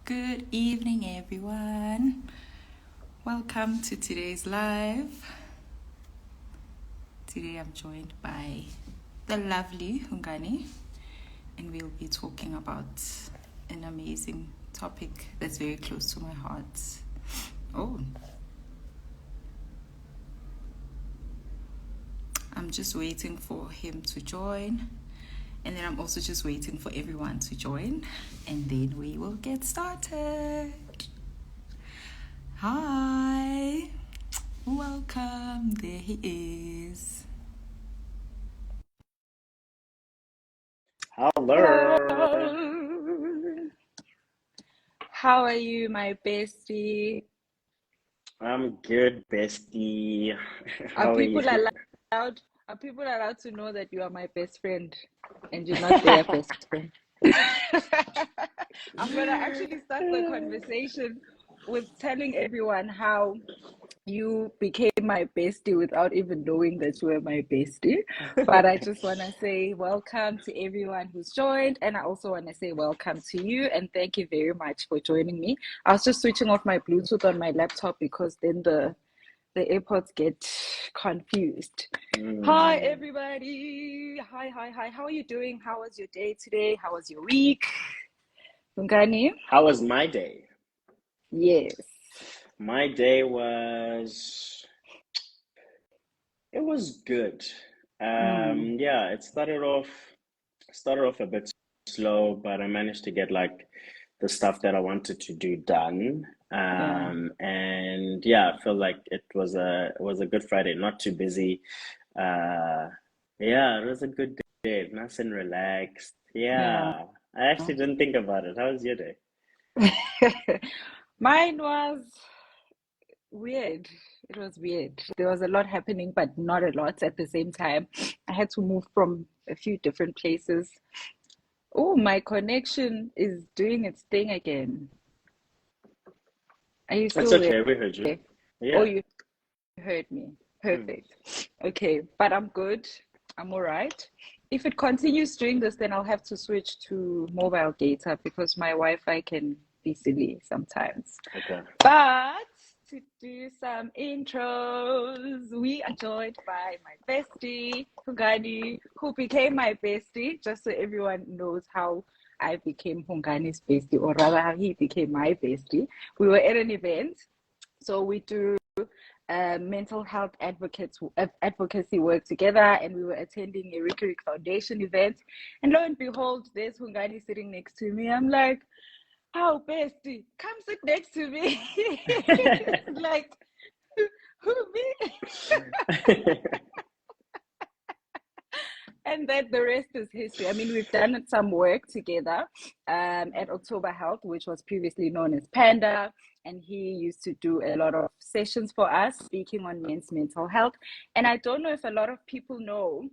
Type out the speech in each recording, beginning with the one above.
Good evening, everyone. Welcome to today's live. Today I'm joined by the lovely Hungani, and we'll be talking about an amazing topic that's very close to my heart. Oh, I'm just waiting for him to join, and then I'm also just waiting for everyone to join, and then we will get started. Hi, welcome. There he is. Hello. Hello. How are you, my bestie? I'm good, bestie. Are How are you? people allowed? Are people allowed to know that you are my best friend, and you're not their best friend? I'm gonna actually start the conversation with telling everyone how you became my bestie without even knowing that you were my bestie. But I just want to say welcome to everyone who's joined. And I also want to say welcome to you. And thank you very much for joining me. I was just switching off my Bluetooth on my laptop because then the AirPods get confused. Hi, everybody. Hi. How are you doing? How was your day today? How was your week? Hungani? How was my day? Yes. My day it was good. Mm, Yeah, it started off a bit slow, but I managed to get like the stuff that I wanted to do done. yeah. And yeah, I feel like it was a good Friday, not too busy. Uh, yeah, it was a good day, nice and relaxed. Yeah. Yeah, I actually didn't think about it. How was your day? Mine was weird. It was weird. There was a lot happening, but not a lot at the same time. I had to move from a few different places. Oh, my connection is doing its thing again. Are you It's still there? okay, we heard you. Oh, Yeah. you heard me. Mm. Perfect. Okay, but I'm good. I'm all right. If it continues doing this, then I'll have to switch to mobile data because my Wi-Fi can be silly sometimes. Okay. But to do some intros, we are joined by my bestie, Hungani, who became my bestie, just so everyone knows how I became Hungani's bestie, or rather how he became my bestie. We were at an event, so we do mental health advocacy work together, and we were attending a Rick Foundation event. And lo and behold, there's Hungani sitting next to me. I'm like, "How, bestie? Come sit next to me." Like, who, me? And then the rest is history. I mean, we've done some work together at October Health, which was previously known as Panda. And he used to do a lot of sessions for us, speaking on men's mental health. And I don't know if a lot of people know,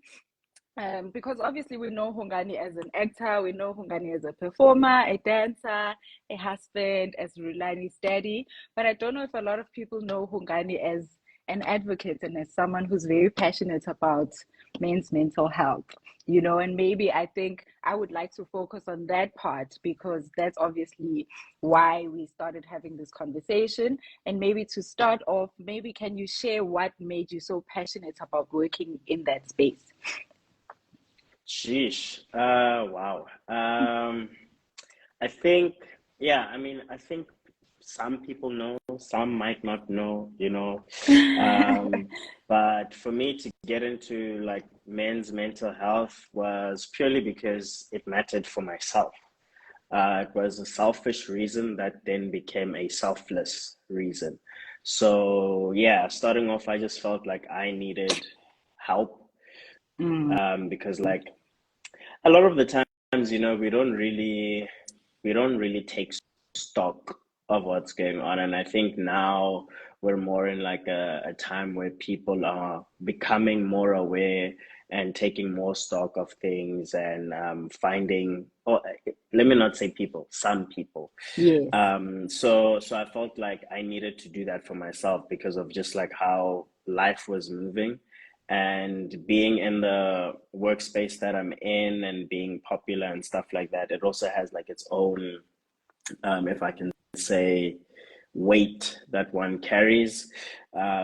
because obviously we know Hungani as an actor, we know Hungani as a performer, a dancer, a husband, as Rulani's daddy, but I don't know if a lot of people know Hungani as an advocate and as someone who's very passionate about men's mental health, and maybe I think I would like to focus on that part because that's obviously why we started having this conversation. And maybe to start off, maybe can you share what made you so passionate about working in that space? Sheesh. Wow. I think, yeah, I think some people know, some might not know. Um, but for me to get into like men's mental health was purely because it mattered for myself. It was a selfish reason that then became a selfless reason. So yeah, starting off, I just felt like I needed help, Mm, because like a lot of the times, we don't really take stock of what's going on. And I think now we're more in like a time where people are becoming more aware and taking more stock of things and finding, or let me not say people, some people. yes. So I felt like I needed to do that for myself because of just like how life was moving and being in the workspace that I'm in and being popular and stuff like that. It also has like its own if I can say, weight that one carries.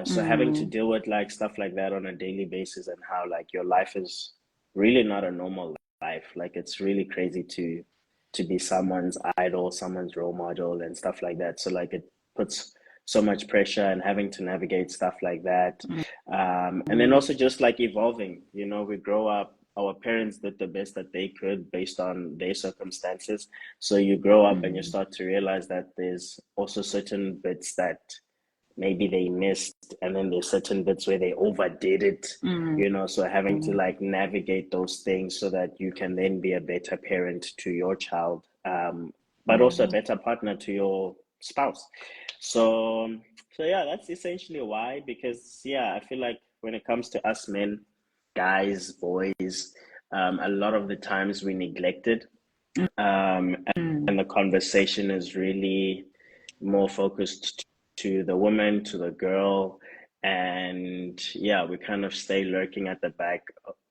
So having to Mm, deal with like stuff like that on a daily basis, and how like your life is really not a normal life. Like it's really crazy to be someone's idol, someone's role model, and stuff like that. So like it puts so much pressure, and having to navigate stuff like that. mm, And then mm, also just like evolving, we grow up, our parents did the best that they could based on their circumstances. So you grow up and you mm, start to realize that there's also certain bits that maybe they missed, and then there's certain bits where they overdid it, mm, so having to mm, like navigate those things so that you can then be a better parent to your child, but also a mm, better partner to your spouse. So yeah, that's essentially why. Because yeah, I feel like when it comes to us men, guys, boys, a lot of the times we neglected, um, mm, and the conversation is really more focused to the woman, to the girl, and yeah, we kind of stay lurking at the back,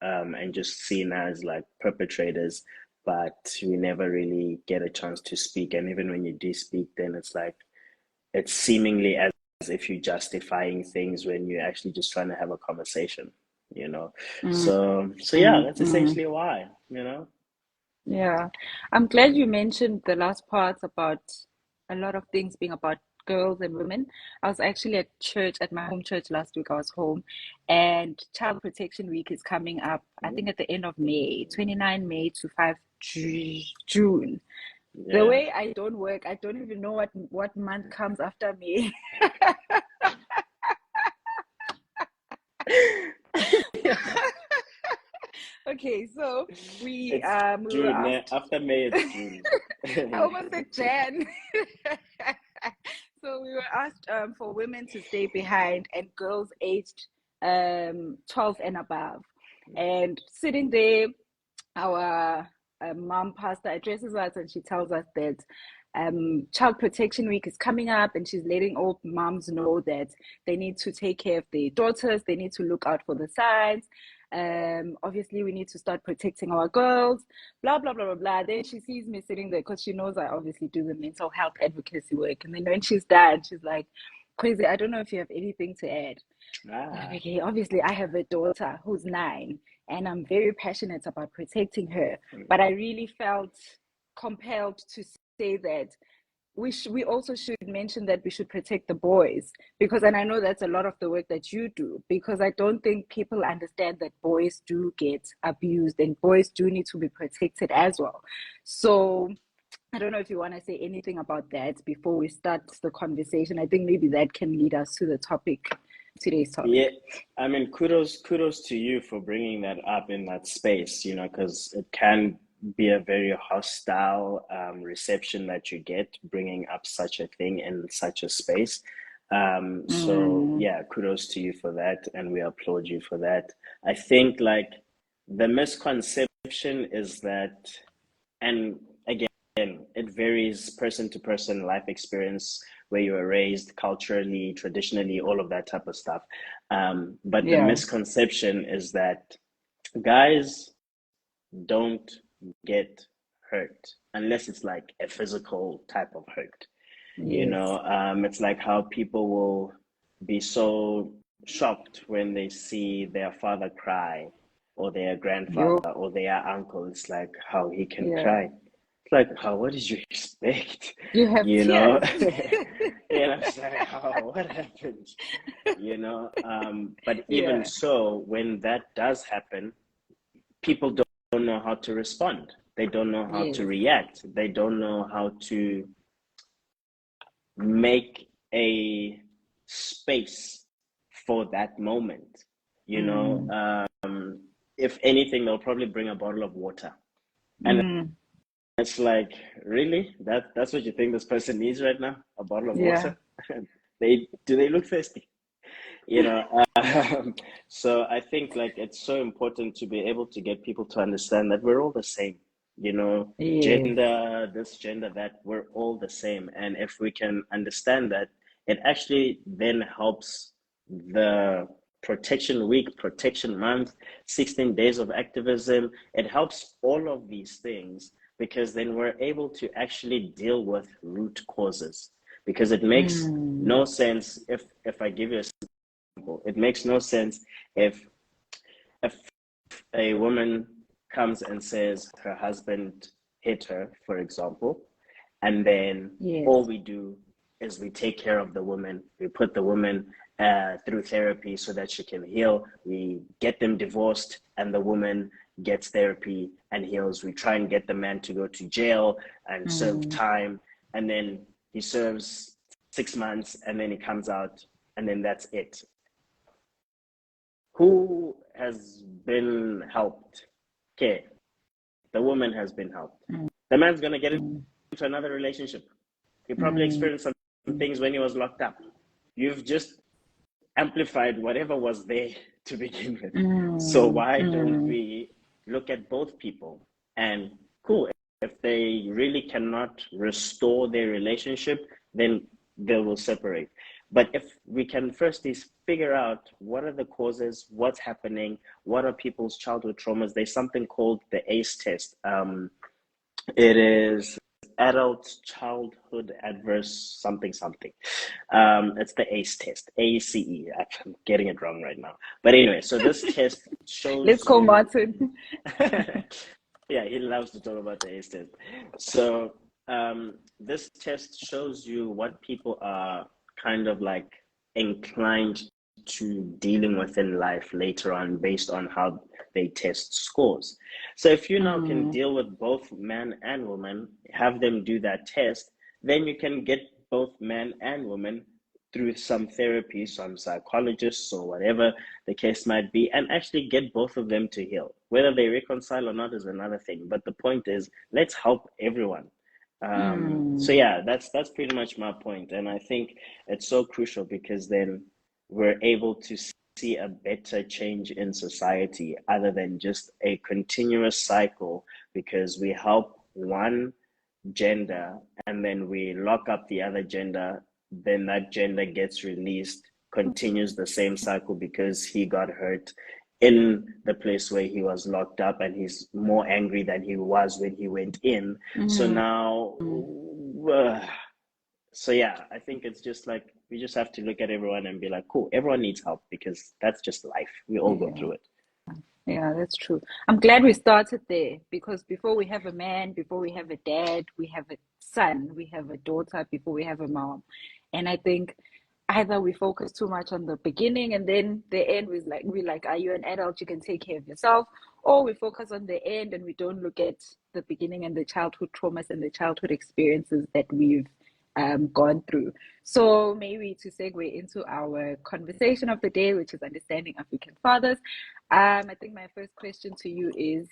and just seen as like perpetrators, but we never really get a chance to speak. And even when you do speak, then it's like it's seemingly as if you're justifying things when you're actually just trying to have a conversation, you know. mm, So yeah, mm, that's mm. essentially why. Yeah, I'm glad you mentioned the last part about a lot of things being about girls and women. I was actually at church, at my home church last week. I was home, and Child Protection Week is coming up, I think at the end of May, 29 May to 5 June. The Yeah. way I don't work, I don't even know what month comes after May. Okay, so we It's we were June. asked. After May, it's June. I almost said Jan. So we were asked for women to stay behind and girls aged 12 and above. And sitting there, our mom pastor addresses us and she tells us that Child Protection Week is coming up, and she's letting all moms know that they need to take care of their daughters, they need to look out for the signs. Obviously, we need to start protecting our girls, blah, blah, blah, blah, blah. Then she sees me sitting there because she knows I obviously do the mental health advocacy work. And then when she's done, she's like, Crazy, I don't know if you have anything to add. Like, Ah. okay, obviously, I have a daughter who's 9, and I'm very passionate about protecting her. But I really felt compelled to say that we also should mention that we should protect the boys, because, and I know that's a lot of the work that you do, because I don't think people understand that boys do get abused and boys do need to be protected as well. So I don't know if you want to say anything about that before we start the conversation. I think maybe that can lead us to the topic, today's Yeah, topic. I mean, kudos to you for bringing that up in that space, because it can be a very hostile reception that you get bringing up such a thing in such a space. So Mm, yeah, kudos to you for that, and we applaud you for that. I think like the misconception is that, and again, it varies person to person, life experience, where you were raised, culturally, traditionally, all of that type of stuff. But the yeah. misconception is that guys don't get hurt unless it's like a physical type of hurt. Yes. It's like how people will be so shocked when they see their father cry, or their grandfather, Yo. or their uncle. It's like how he can Yeah. cry. It's like, how, what did you expect? You have You know? tears. It's like, oh, what happened? But even Yeah. so, when that does happen, people don't know how to respond. They don't know how to Yes. react. They don't know how to make a space for that moment. You know, Mm, if anything, they'll probably bring a bottle of water, and mm, it's like, really, that's what you think this person needs right now? A bottle of yeah. water? They look thirsty? You know. So I think like it's so important to be able to get people to understand that we're all the same. Yes. Gender this, gender that, we're all the same. And if we can understand that, it actually then helps the protection week, protection month, 16 days of activism. It helps all of these things, because then we're able to actually deal with root causes. Because it makes Mm. no sense if I give you a example, it makes no sense if a woman comes and says her husband hit her, for example, and then Yes. all we do is we take care of the woman, we put the woman through therapy so that she can heal, we get them divorced, and the woman gets therapy and heals. We try and get the man to go to jail and serve Mm. time, and then he serves 6 months, and then he comes out, and then that's it. Who has been helped? Okay, the woman has been helped. Mm. The man's going to get into another relationship. He probably Mm. experienced some things when he was locked up. You've just amplified whatever was there to begin with. So Mm. why don't Mm. we look at both people and cool, if they really cannot restore their relationship, then they will separate. But if we can first is figure out what are the causes, what's happening, what are people's childhood traumas. There's something called the ACE test. It is adult childhood adverse something something. It's the ACE test, ACE. I'm getting it wrong right now. But anyway, so this test Let's shows call you. Martin. Yeah, he loves to talk about the ACE test. So this test shows you what people are kind of like inclined to dealing with in life later on based on how they test scores. So if you now can Mm. deal with both man and woman, have them do that test, then you can get both man and woman through some therapy, some psychologists or whatever the case might be, and actually get both of them to heal. Whether they reconcile or not is another thing. But the point is, let's help everyone. So Mm. yeah, that's pretty much my point, and I think it's so crucial because then we're able to see a better change in society other than just a continuous cycle because we help one gender and then we lock up the other gender, then that gender gets released, continues the same cycle because he got hurt in the place where he was locked up and he's more angry than he was when he went in. So Mm. now, uh, so yeah, I think it's just like we just have to look at everyone and be like, cool, everyone needs help because that's just life. We all go Yeah. through it. Yeah, that's true. I'm glad we started there because before we have a man, before we have a dad, we have a son, we have a daughter, before we have a mom. And I think either we focus too much on the beginning and then the end was like we like, are you an adult? You can take care of yourself. Or we focus on the end and we don't look at the beginning and the childhood traumas and the childhood experiences that we've gone through. So maybe to segue into our conversation of the day, which is understanding African fathers. I think my first question to you is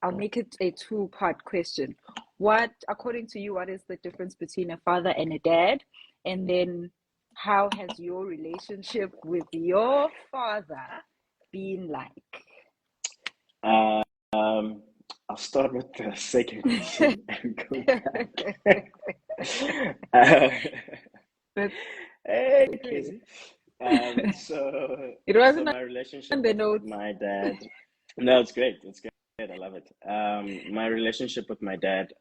I'll make it a two-part question. What, according to you, what is the difference between a father and a dad? And then how has your relationship with your father been like? Um, I'll start with the second question and go back. uh, That's hey, okay. Casey. So, It so wasn't my on relationship the with notes. my dad. No, it's great. It's great. I love it. My relationship with my dad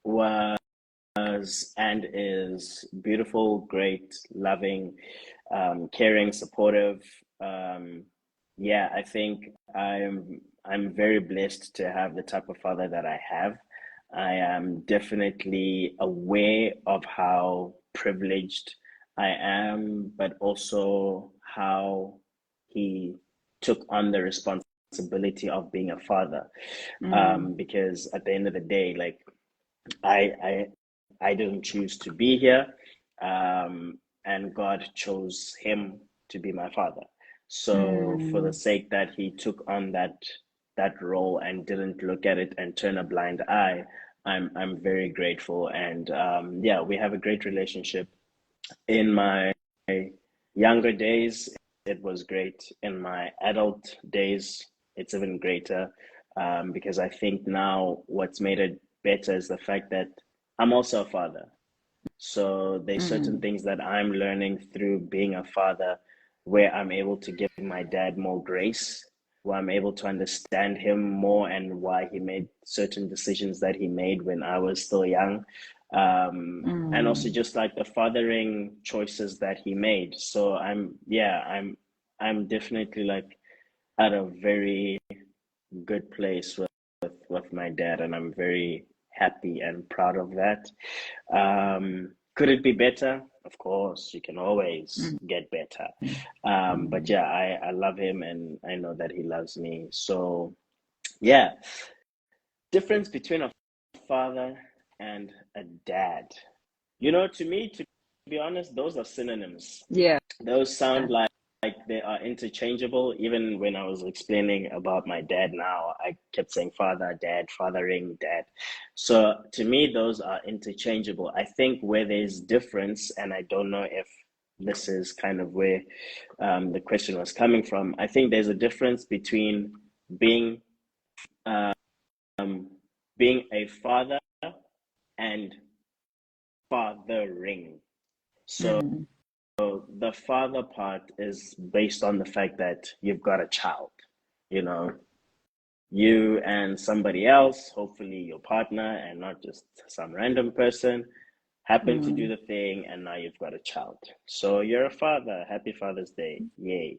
was and is beautiful, great, loving, caring, supportive. Um, yeah, I think I'm very blessed to have the type of father that I have. I am definitely aware of how privileged I am, but also how he took on the responsibility of being a father. Mm, Because at the end of the day, like I I I didn't choose to be here, and God chose him to be my father. So for the mm, sake that he took on that role and didn't look at it and turn a blind eye, I'm very grateful. And yeah, we have a great relationship. In my younger days, it was great. In my adult days, it's even greater, because I think now what's made it better is the fact that I'm also a father. So there's certain mm, things that I'm learning through being a father where I'm able to give my dad more grace. where I'm able to understand him more and why he made certain decisions that he made when I was still young. And also just like the fathering choices that he made. So I'm definitely like at a very good place with my dad, and I'm very happy and proud of that. Could it be better? Of course, you can always get better. But yeah, I love him and I know that he loves me. So yeah, difference between a father and a dad. You know, to me, to be honest, those are synonyms. Yeah. Those sound like they are interchangeable. Even when I was explaining about my dad now, I kept saying father, dad, fathering, dad. So to me, those are interchangeable. I think where there's difference, and I don't know if this is kind of where the question was coming from. I think there's a difference between being um, being a father and fathering. So Mm. the father part is based on the fact that you've got a child, you know, you and somebody else, hopefully your partner and not just some random person, happen to do Mm. the thing and now you've got a child. So you're a father. Happy Father's Day. Yay.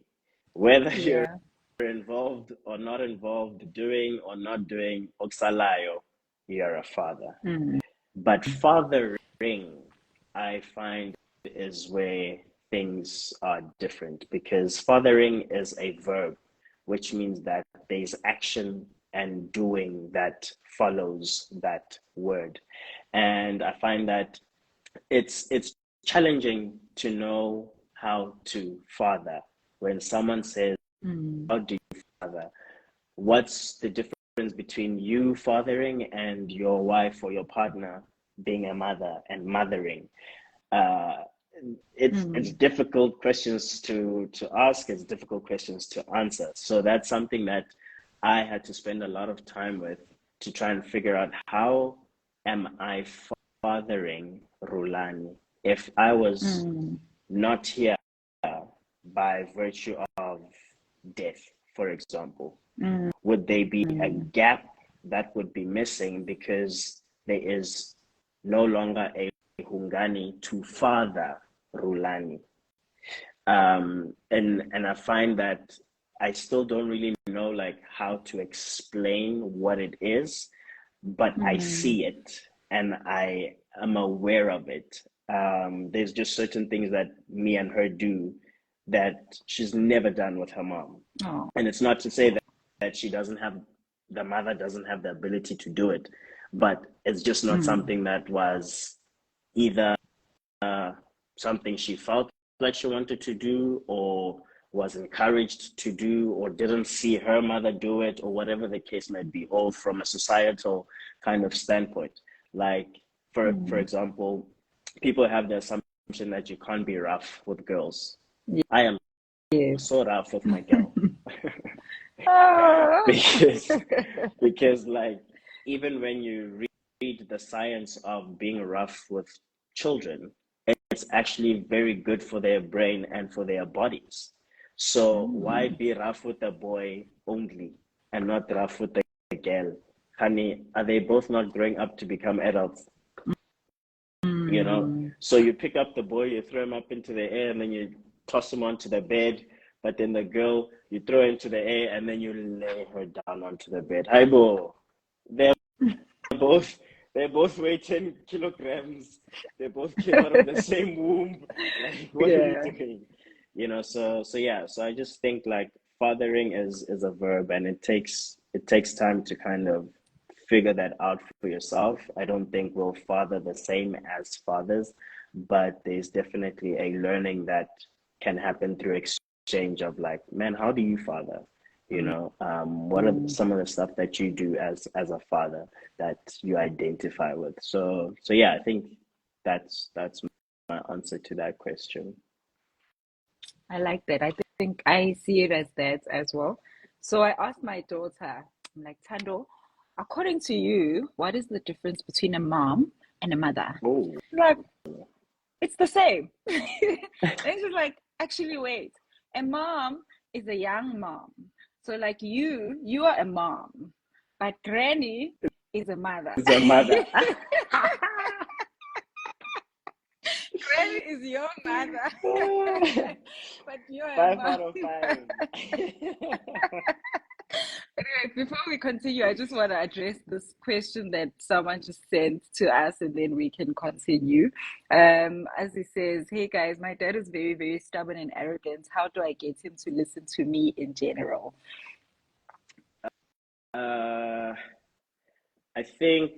Whether you're Yeah. involved or not involved, doing or not doing, oksalayo, you're a father. Mm. But fathering, I find, is where things are different because fathering is a verb, which means that there's action and doing that follows that word. And I find that it's challenging to know how to father. When someone says, Mm. how do you father? What's the difference between you fathering and your wife or your partner being a mother and mothering? Uh, it's Mm. difficult questions to ask. It's difficult questions to answer. So that's something that I had to spend a lot of time with to try and figure out how am I fathering Rulani if I was Mm. not here by virtue of death, for example. Mm. Would there be a Mm. gap that would be missing because there is no longer a Hungani to father Rulani? And I find that I still don't really know like how to explain what it is, but I Mm. see it and I am aware of it. There's just certain things that me and her do that she's never done with her mom. Oh. And it's not to say that she doesn't have, the mother doesn't have the ability to do it, but it's just not Mm. something that was either something she felt like she wanted to do or was encouraged to do or didn't see her mother do it or whatever the case might be, all from a societal kind of standpoint. Like for Mm. example, people have the assumption that you can't be rough with girls. Ye- I am Yes. so rough with my girl. Ah. because because like even when you read the science of being rough with children, it's actually very good for their brain and for their bodies. So why Mm. be rough with a boy only and not rough with a girl? Honey, are they both not growing up to become adults? You know, Mm. so you pick up the boy, you throw him up into the air, and then you toss him onto the bed. But then the girl, you throw her into the air, and then you lay her down onto the bed. Hi, bo. They're both they both weigh 10 kilograms. They both came out of the same womb. Like, what are we Yeah. doing? You know, so yeah. So I just think like fathering is a verb, and it takes time to kind of figure that out for yourself. I don't think we'll father the same as fathers, but there's definitely a learning that can happen through exchange of like, man, how do you father? You know, what are Mm. some of the stuff that you do as a father that you identify with? So yeah, I think that's my answer to that question. I like that. I think I see it as that as well. So I asked my daughter, I'm like, Tando, according to you, what is the difference between a mom and a mother? Oh, Like, it's the same. And she's like, actually, wait. A mom is a young mom. So like you are a mom, but Granny is a mother. It's a mother. Granny is your mother, but you're a 5 out of 5. mom. Anyway, before we continue, I just want to address this question that someone just sent to us, and then we can continue. As he says, "Hey guys, my dad is very, very stubborn and arrogant. How do I get him to listen to me in general?" I think,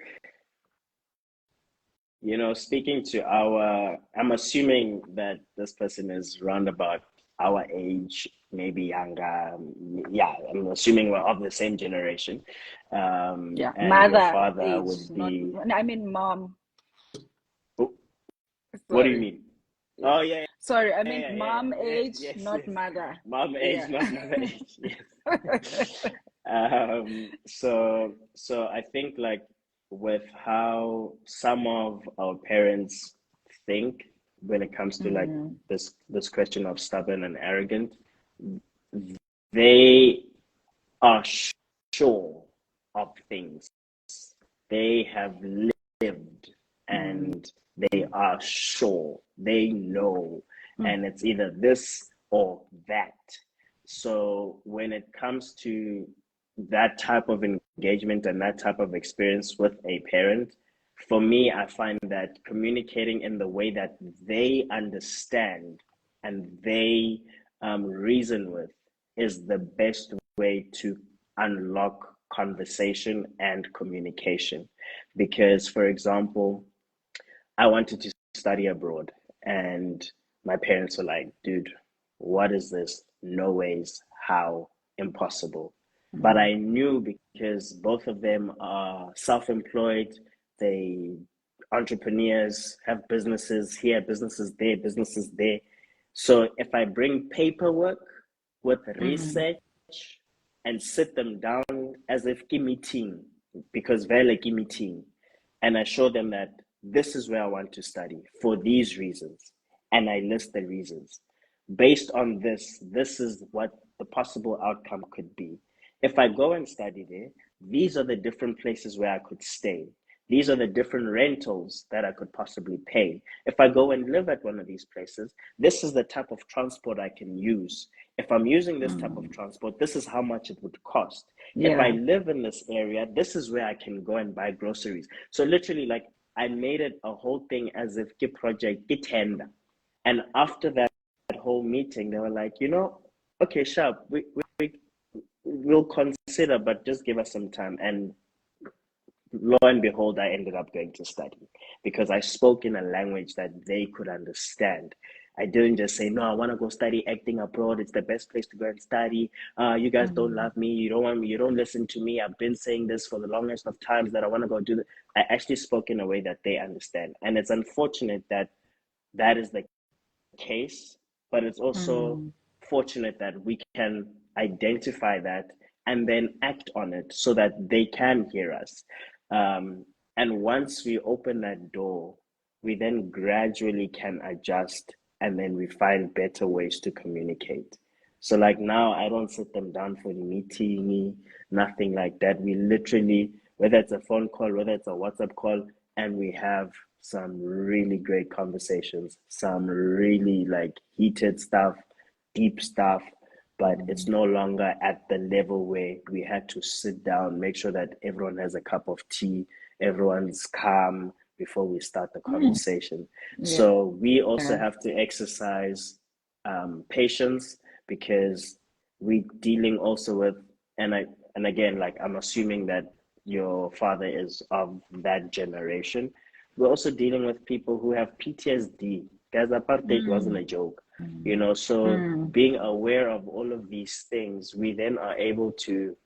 speaking to I'm assuming that this person is round about our age, maybe younger. Yeah, I'm assuming we're of the same generation. Yeah, And your mother father age, would not. be, I mean, mom. oh, what do you Sorry. mean? Yeah. Oh, yeah, Sorry, I yeah, meant yeah, yeah, mom yeah. age, Yes, not yes. mother. Mom age, Yeah. not mother age. Yes. So I think like with how some of our parents think when it comes to like Mm, this question of stubborn and arrogant, they are sure of things. They have lived mm, and they are sure. They know. mm, And it's either this or that. So when it comes to that type of engagement and that type of experience with a parent, for me, I find that communicating in the way that they understand and they reason with is the best way to unlock conversation and communication. Because, for example, I wanted to study abroad, and my parents were like, dude, what is this? No ways, how, impossible. But mm, I knew because both of them are self employed, they entrepreneurs, have businesses here, businesses there, businesses there. So if I bring paperwork with mm, research and sit them down as if give me team, because vele give me team, and I show them that this is where I want to study for these reasons, and I list the reasons. Based on this, this is what the possible outcome could be. If I go and study there, these are the different places where I could stay. These are the different rentals that I could possibly pay. If I go and live at one of these places, this is the type of transport I can use. If I'm using this type of mm. transport, this is how much it would cost. If I Yeah. live in this area, this is where I can go and buy groceries. So literally, like I made it a whole thing as if ke project ke tender. And after that whole meeting, they were like, okay, sharp, we'll consider, but just give us some time. And lo and behold, I ended up going to study because I spoke in a language that they could understand. I didn't just say, no, I want to go study acting abroad. It's the best place to go and study. You guys don't Mm, love me. You don't want me. You don't listen to me. I've been saying this for the longest of times that I want to go do this. I actually spoke in a way that they understand. And it's unfortunate that that is the case, but it's also mm. fortunate that we can identify that and then act on it so that they can hear us. Um, and once we open that door, we then gradually can adjust and then we find better ways to communicate. So, like now, I don't sit them down for the meeting, nothing like that. We literally, whether it's a phone call, whether it's a WhatsApp call, and we have some really great conversations, some really like heated stuff, deep stuff, but it's Mm. no longer at the level where we had to sit down, make sure that everyone has a cup of tea, everyone's calm before we start the Mm. conversation. Yeah. So we also have to exercise patience because we're dealing also with, and again, like I'm assuming that your father is of that generation. We're also dealing with people who have PTSD. Guys, apartheid wasn't Mm, a joke, mm, so mm. being aware of all of these things, we then are able to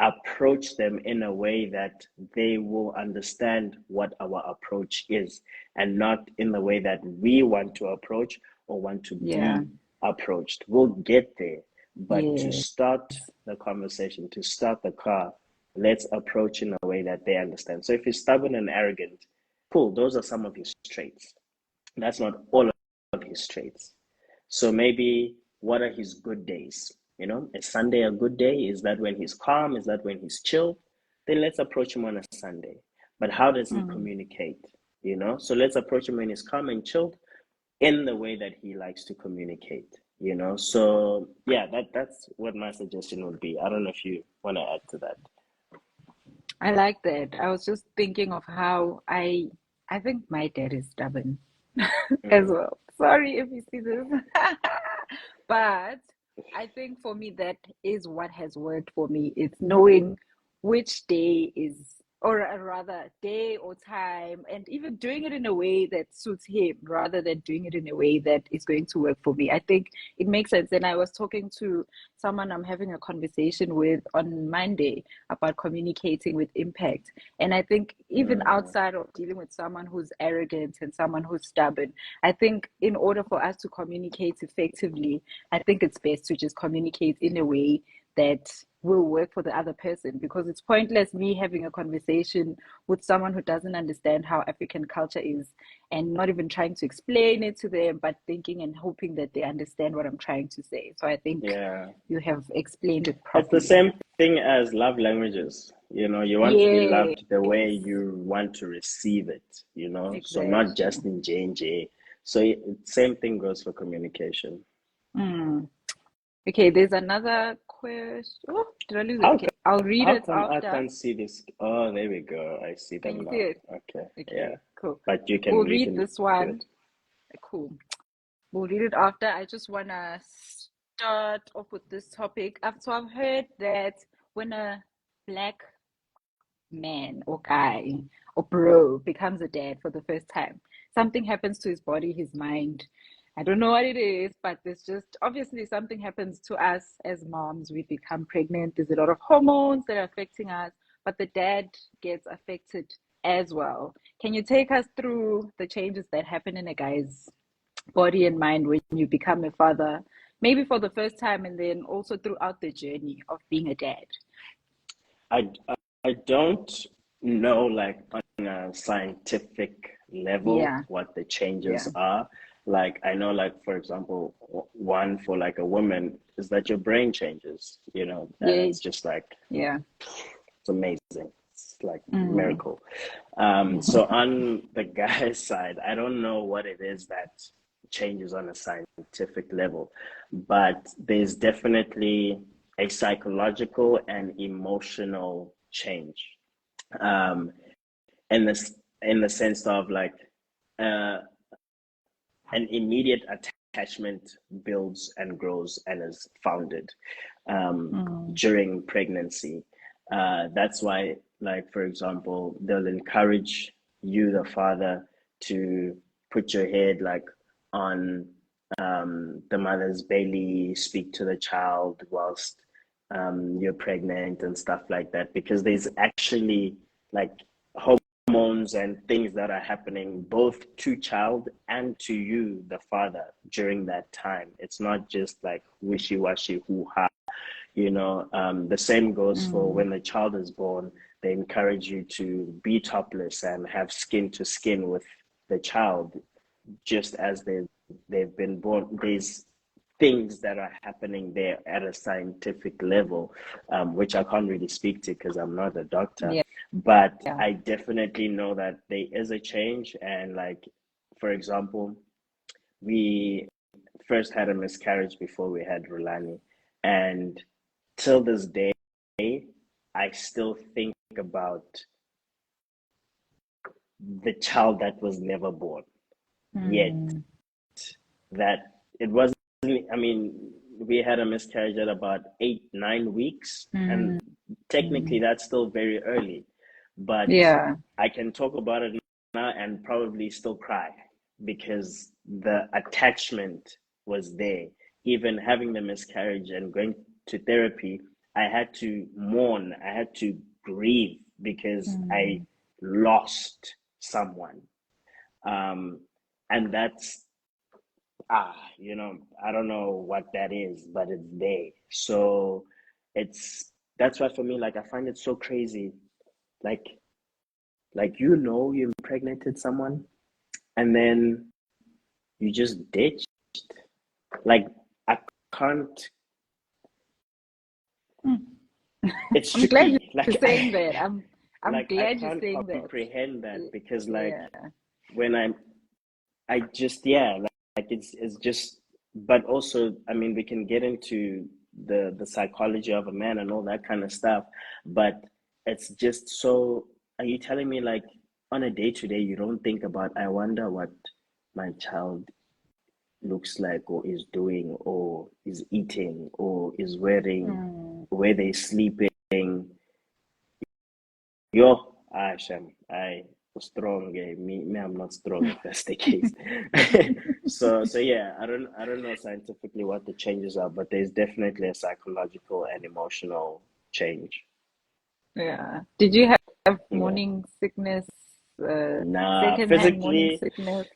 approach them in a way that they will understand what our approach is and not in the way that we want to approach or want to Yeah. be approached. We'll get there, but to Yes. start the conversation, to start the car, let's approach in a way that they understand. So if you're stubborn and arrogant, cool, those are some of his traits. That's not all of his traits. So maybe what are his good days? Is Sunday a good day? Is that when he's calm? Is that when he's chill? Then let's approach him on a Sunday. But how does he communicate? So let's approach him when he's calm and chilled in the way that he likes to communicate. So yeah, that's what my suggestion would be. I don't know if you want to add to that. I like that. I was just thinking of how I think my dad is stubborn as Mm, well. Sorry if you see this. But I think for me that is what has worked for me. It's knowing which day is, or rather day or time, and even doing it in a way that suits him rather than doing it in a way that is going to work for me. I think it makes sense. And I was talking to someone I'm having a conversation with on Monday about communicating with impact. And I think even mm, outside of dealing with someone who's arrogant and someone who's stubborn, I think in order for us to communicate effectively, I think it's best to just communicate in a way that will work for the other person, because it's pointless me having a conversation with someone who doesn't understand how African culture is and not even trying to explain it to them, but thinking and hoping that they understand what I'm trying to say. So I think yeah. you have explained it It's the properly. same thing as love languages. You want to be Yes, loved the way you want to receive it. So not exactly. just in J&J. So same thing goes for communication. Mm. Okay, there's another question. Oh, did I lose it? How Okay, I'll read how it come I after. can't see this? Oh, there we go. I see Can them you see now. it? Okay. Yeah. Okay, cool. But you We'll read can this do it. one. Cool. We'll read it after. I just want to start off with this topic. So I've heard that when a black man or guy or bro becomes a dad for the first time, something happens to his body, his mind. I don't know what it is, but there's just obviously something happens to us as moms. We become pregnant. There's a lot of hormones that are affecting us, but the dad gets affected as well. Can you take us through the changes that happen in a guy's body and mind when you become a father, maybe for the first time, and then also throughout the journey of being a dad? I, I don't know, like, on a scientific level Yeah, what the yeah, changes are. Like, I know, like, for example, one for like a woman is that your brain changes, and yeah, it's just like, yeah. it's amazing. It's like Mm. miracle. So on the guy's side, I don't know what it is that changes on a scientific level, but there's definitely a psychological and emotional change. Um, in the sense of like uh, an immediate attachment builds and grows and is founded Mm. during pregnancy. That's why, like, for example, they'll encourage you, the father, to put your head like on the mother's belly, speak to the child whilst you're pregnant and stuff like that, because there's actually like hormones and things that are happening both to child and to you, the father, during that time. It's not just like wishy-washy hoo-ha. The same goes for Mm. when the child is born. They encourage you to be topless and have skin to skin with the child, just as they've been born. There's things that are happening there at a scientific level, which I can't really speak to because I'm not a doctor. Yeah, But yeah. I definitely know that there is a change. And, like, for example, we first had a miscarriage before we had Rulani. And till this day, I still think about the child that was never born. Yet Mm. that it wasn't, I mean, we had a miscarriage at about 8 9 weeks, and Mm. technically that's still very early, but Yeah. I can talk about it now and probably still cry because the attachment was there. Even having the miscarriage and going to therapy, I had to mourn, I had to grieve because I Mm. lost someone. um, and that's I don't know what that is, but it's there. So it's that's why for me, like, I find it so crazy. Like you impregnated someone and then you just ditched. Like, I can't It's I'm glad tricky. you're Like saying that. I'm I glad you're can't saying that. comprehend that because like Yeah. when I just yeah, like it's just but also I mean we can get into the psychology of a man and all that kind of stuff, but it's just so are you telling me like on a day to day you don't think about I wonder what my child looks like or is doing or is eating or is wearing, Mm. where they sleeping. Yo, Shem, I was strong. Me, I'm not strong if that's the case. So yeah, I don't know scientifically what the changes are, but there's definitely a psychological and emotional change. Yeah. Did you have Yeah. morning sickness, Nah, secondhand morning sickness?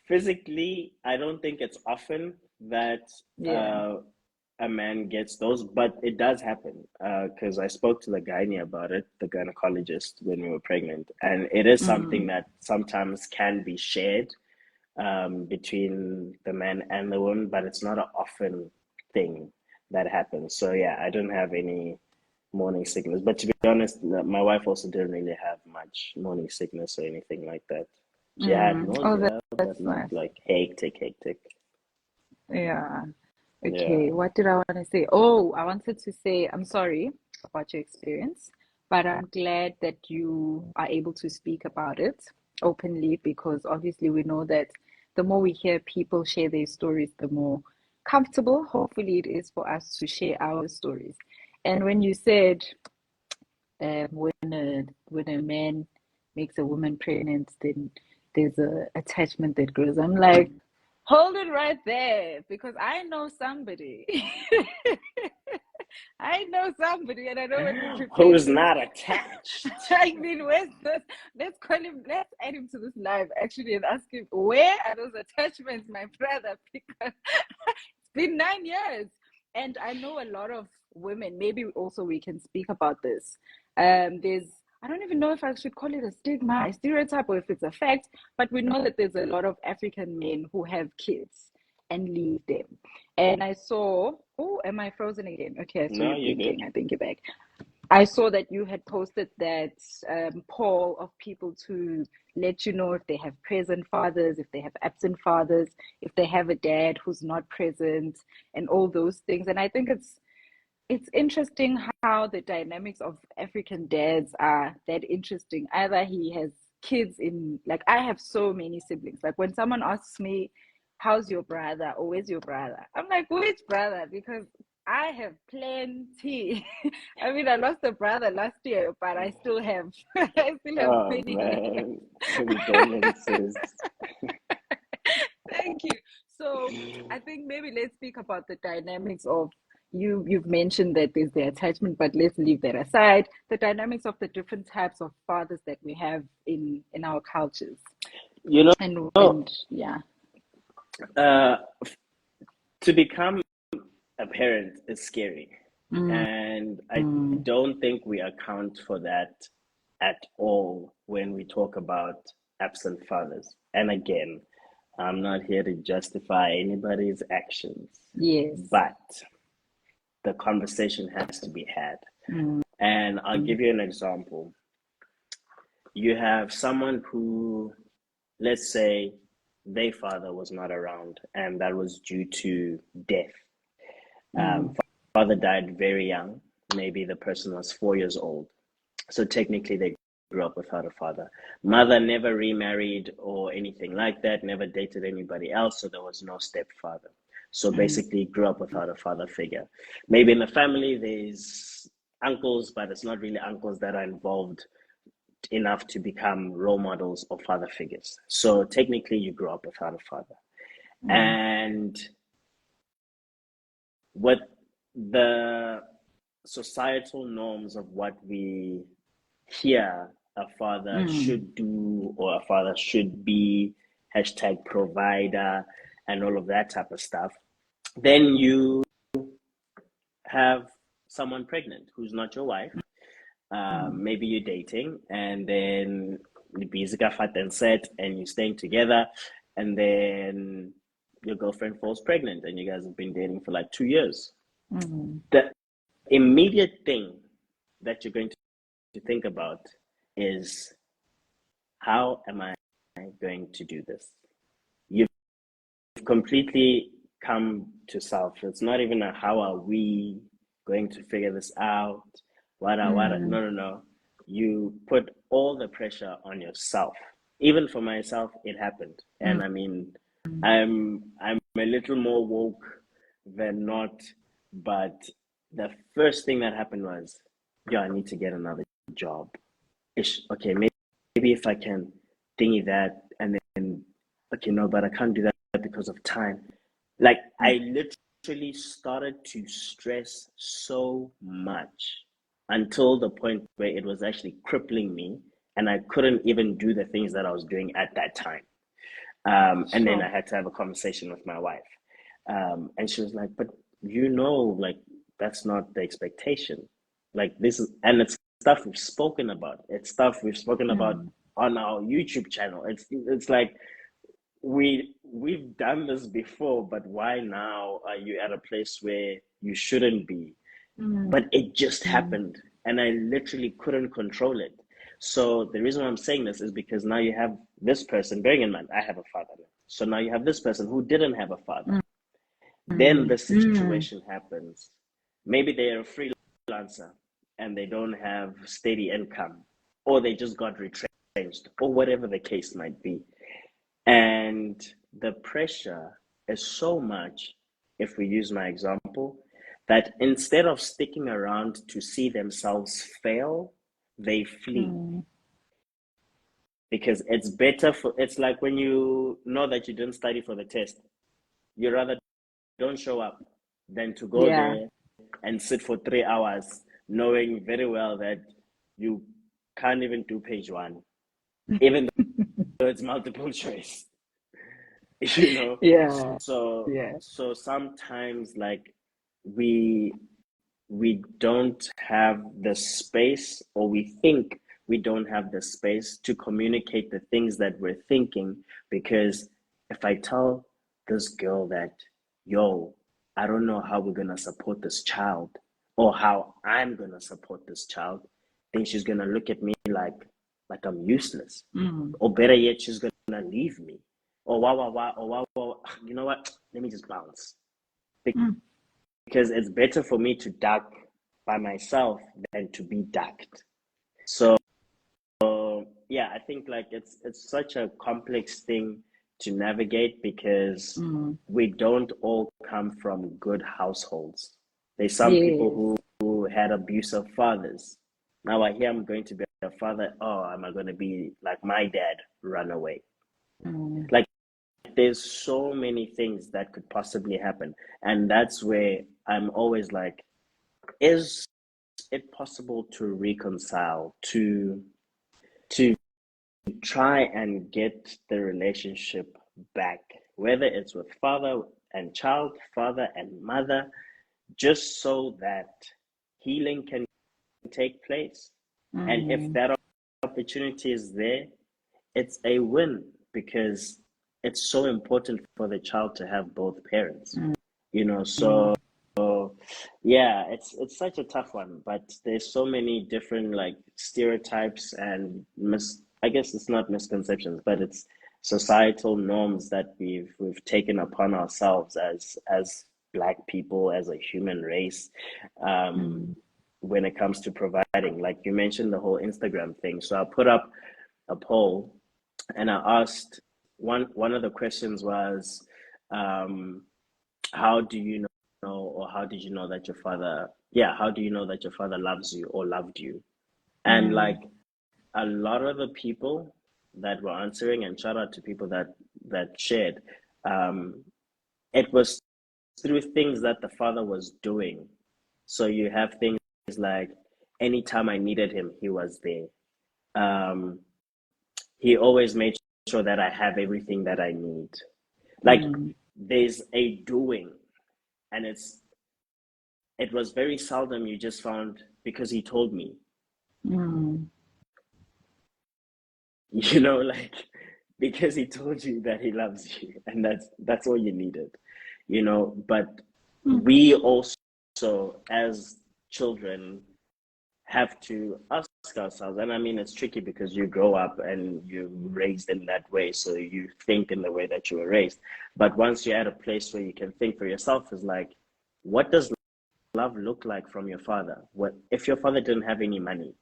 physically, I don't think it's often that Yeah. uh, a man gets those, but it does happen. Because I spoke to the gynae about it, the gynecologist, when we were pregnant, and it is something Mm. that sometimes can be shared between the man and the woman, but it's not an often thing that happens. So yeah, I don't have any morning sickness. But to be honest, my wife also didn't really have much morning sickness or anything like that. She had Mm. Oh, nausea, but that's not nice. like hectic, hectic. Yeah. Yeah. Okay. What did I want to say? Oh, I wanted to say I'm sorry about your experience, but I'm glad that you are able to speak about it openly because obviously we know that the more we hear people share their stories, the more comfortable, hopefully, it is for us to share our stories. And when you said when a man makes a woman pregnant, then there's a attachment that grows. I'm like, hold it right there, because I know somebody. I know somebody, and I know when we prepared Who's this. not attached? I mean, where's this? Let's call him. Let's add him to this live actually, and ask him where are those attachments, my brother? Because it's been 9 years, and I know a lot of women. Maybe also we can speak about this. There's I don't even know if I should call it a stigma, a stereotype, or if it's a fact, but we know that there's a lot of African men who have kids and leave them. And I saw, oh, am I frozen again? Okay, I saw No, you you're good. blinking. I think you're back. I saw that you had posted that poll of people to let you know if they have present fathers, if they have absent fathers, if they have a dad who's not present, and all those things. And I think it's interesting how the dynamics of African dads are that interesting. Either he has kids in, like, I have so many siblings. Like, when someone asks me, how's your brother or where's your brother? I'm like, which brother? Because I have plenty. I mean, I lost a brother last year, but I still have, I still have Oh many. man, condolences. Thank you. So I think maybe let's speak about the dynamics of you've mentioned that there's the attachment, but let's leave that aside. The dynamics of the different types of fathers that we have in our cultures. You know, And yeah. uh, to become a parent is scary. Mm, And I mm, don't think we account for that at all when we talk about absent fathers. And again, I'm not here to justify anybody's actions, yes. but the conversation has to be had. Mm, And I'll mm, give you an example. You have someone who, let's say, their father was not around, and that was due to death. Um, mm, father died very young. Maybe the person was 4 years old. So technically, they grew up without a father. Mother never remarried or anything like that, never dated anybody else. So there was no stepfather. So mm, basically, grew up without a father figure. Maybe in the family, there's uncles, but it's not really uncles that are involved enough to become role models or father figures. So technically, you grew up without a father. mm, And what the societal norms of what we hear a father mm, should do or a father should be, hashtag provider, and all of that type of stuff, then you have someone pregnant who's not your wife. mm, Maybe you're dating, and then and set, and you're staying together, and then your girlfriend falls pregnant, and you guys have been dating for like 2 years. mm, That immediate thing that you're going to think about is, how am I going to do this? You've completely come to self. It's not even a how are we going to figure this out? What? Mm. No. You put all the pressure on yourself. Even for myself, it happened. Mm. And I mean, I'm a little more woke than not, but the first thing that happened was, yeah, I need to get another job. Okay, maybe if I can thingy that, and then okay, no, but I can't do that because of time. Like, I literally started to stress so much until the point where it was actually crippling me, and I couldn't even do the things that I was doing at that time. And then I Sure. had to have a conversation with my wife. And she was like, but like, that's not the expectation. Like, this is, and it's stuff we've spoken about. It's stuff we've spoken about Mm. on our YouTube channel. It's like, we've done this before, but why now are you at a place where you shouldn't be? Mm. But it just Mm. happened, and I literally couldn't control it. So the reason why I'm saying this is because now you have this person, bearing in mind I have a father now. So now you have this person who didn't have a father. Then the Mm. Mm. situation happens. Maybe they're a freelancer and they don't have steady income, or they just got retrenched, or whatever the case might be. And the pressure is so much, if we use my example, that instead of sticking around to see themselves fail, they flee. Mm. Because it's like when you know that you didn't study for the test, you rather don't show up than to go Yeah. there and sit for 3 hours knowing very well that you can't even do page one, even though it's multiple choice. you know Yeah. so Yeah. so sometimes, like, we we don't have the space, or we think we don't have the space to communicate the things that we're thinking, because if I tell this girl that, yo, I don't know how we're going to support this child, or how I'm going to support this child, then she's going to look at me like I'm useless, Mm. or better yet, she's going to leave me, or wow, you know what, let me just bounce, Mm. because it's better for me to duck by myself than to be ducked. So yeah, I think, like, it's such a complex thing to navigate, because Mm. we don't all come from good households. There's some people Yes. who had abusive fathers. Now I hear I'm going to be a father. Oh, am I going to be like my dad, run away? Mm. Like, there's so many things that could possibly happen, and that's where I'm always like, is it possible to reconcile, to try and get the relationship back, whether it's with father and child, father and mother, just so that healing can take place? And if Mm. that opportunity is there, it's a win, because it's so important for the child to have both parents. So Mm. yeah, it's such a tough one, but there's so many different, like, stereotypes and I guess it's not misconceptions, but it's societal norms that we've taken upon ourselves as Black people, as a human race, um, Mm. when it comes to providing. Like you mentioned, the whole Instagram thing. So I put up a poll, and I asked, one of the questions was, um, how do you know, or how did you know that your father, yeah, how do you know that your father loves you or loved you? And, like, Mm. a lot of the people that were answering, and shout out to people that shared, um, it was through things that the father was doing. So you have things like, anytime I needed him, he was there. Um, he always made sure that I have everything that I need. Like, Mm. there's a doing, and it was very seldom you just found, because he told me, Mm. like, because he told you that he loves you, and that's all you needed. But Mm. we also, as children have to ask ourselves, and I mean, it's tricky because you grow up and you're raised in that way, so you think in the way that you were raised. But once you're at a place where you can think for yourself, is like, what does love look like from your father? What if your father didn't have any money?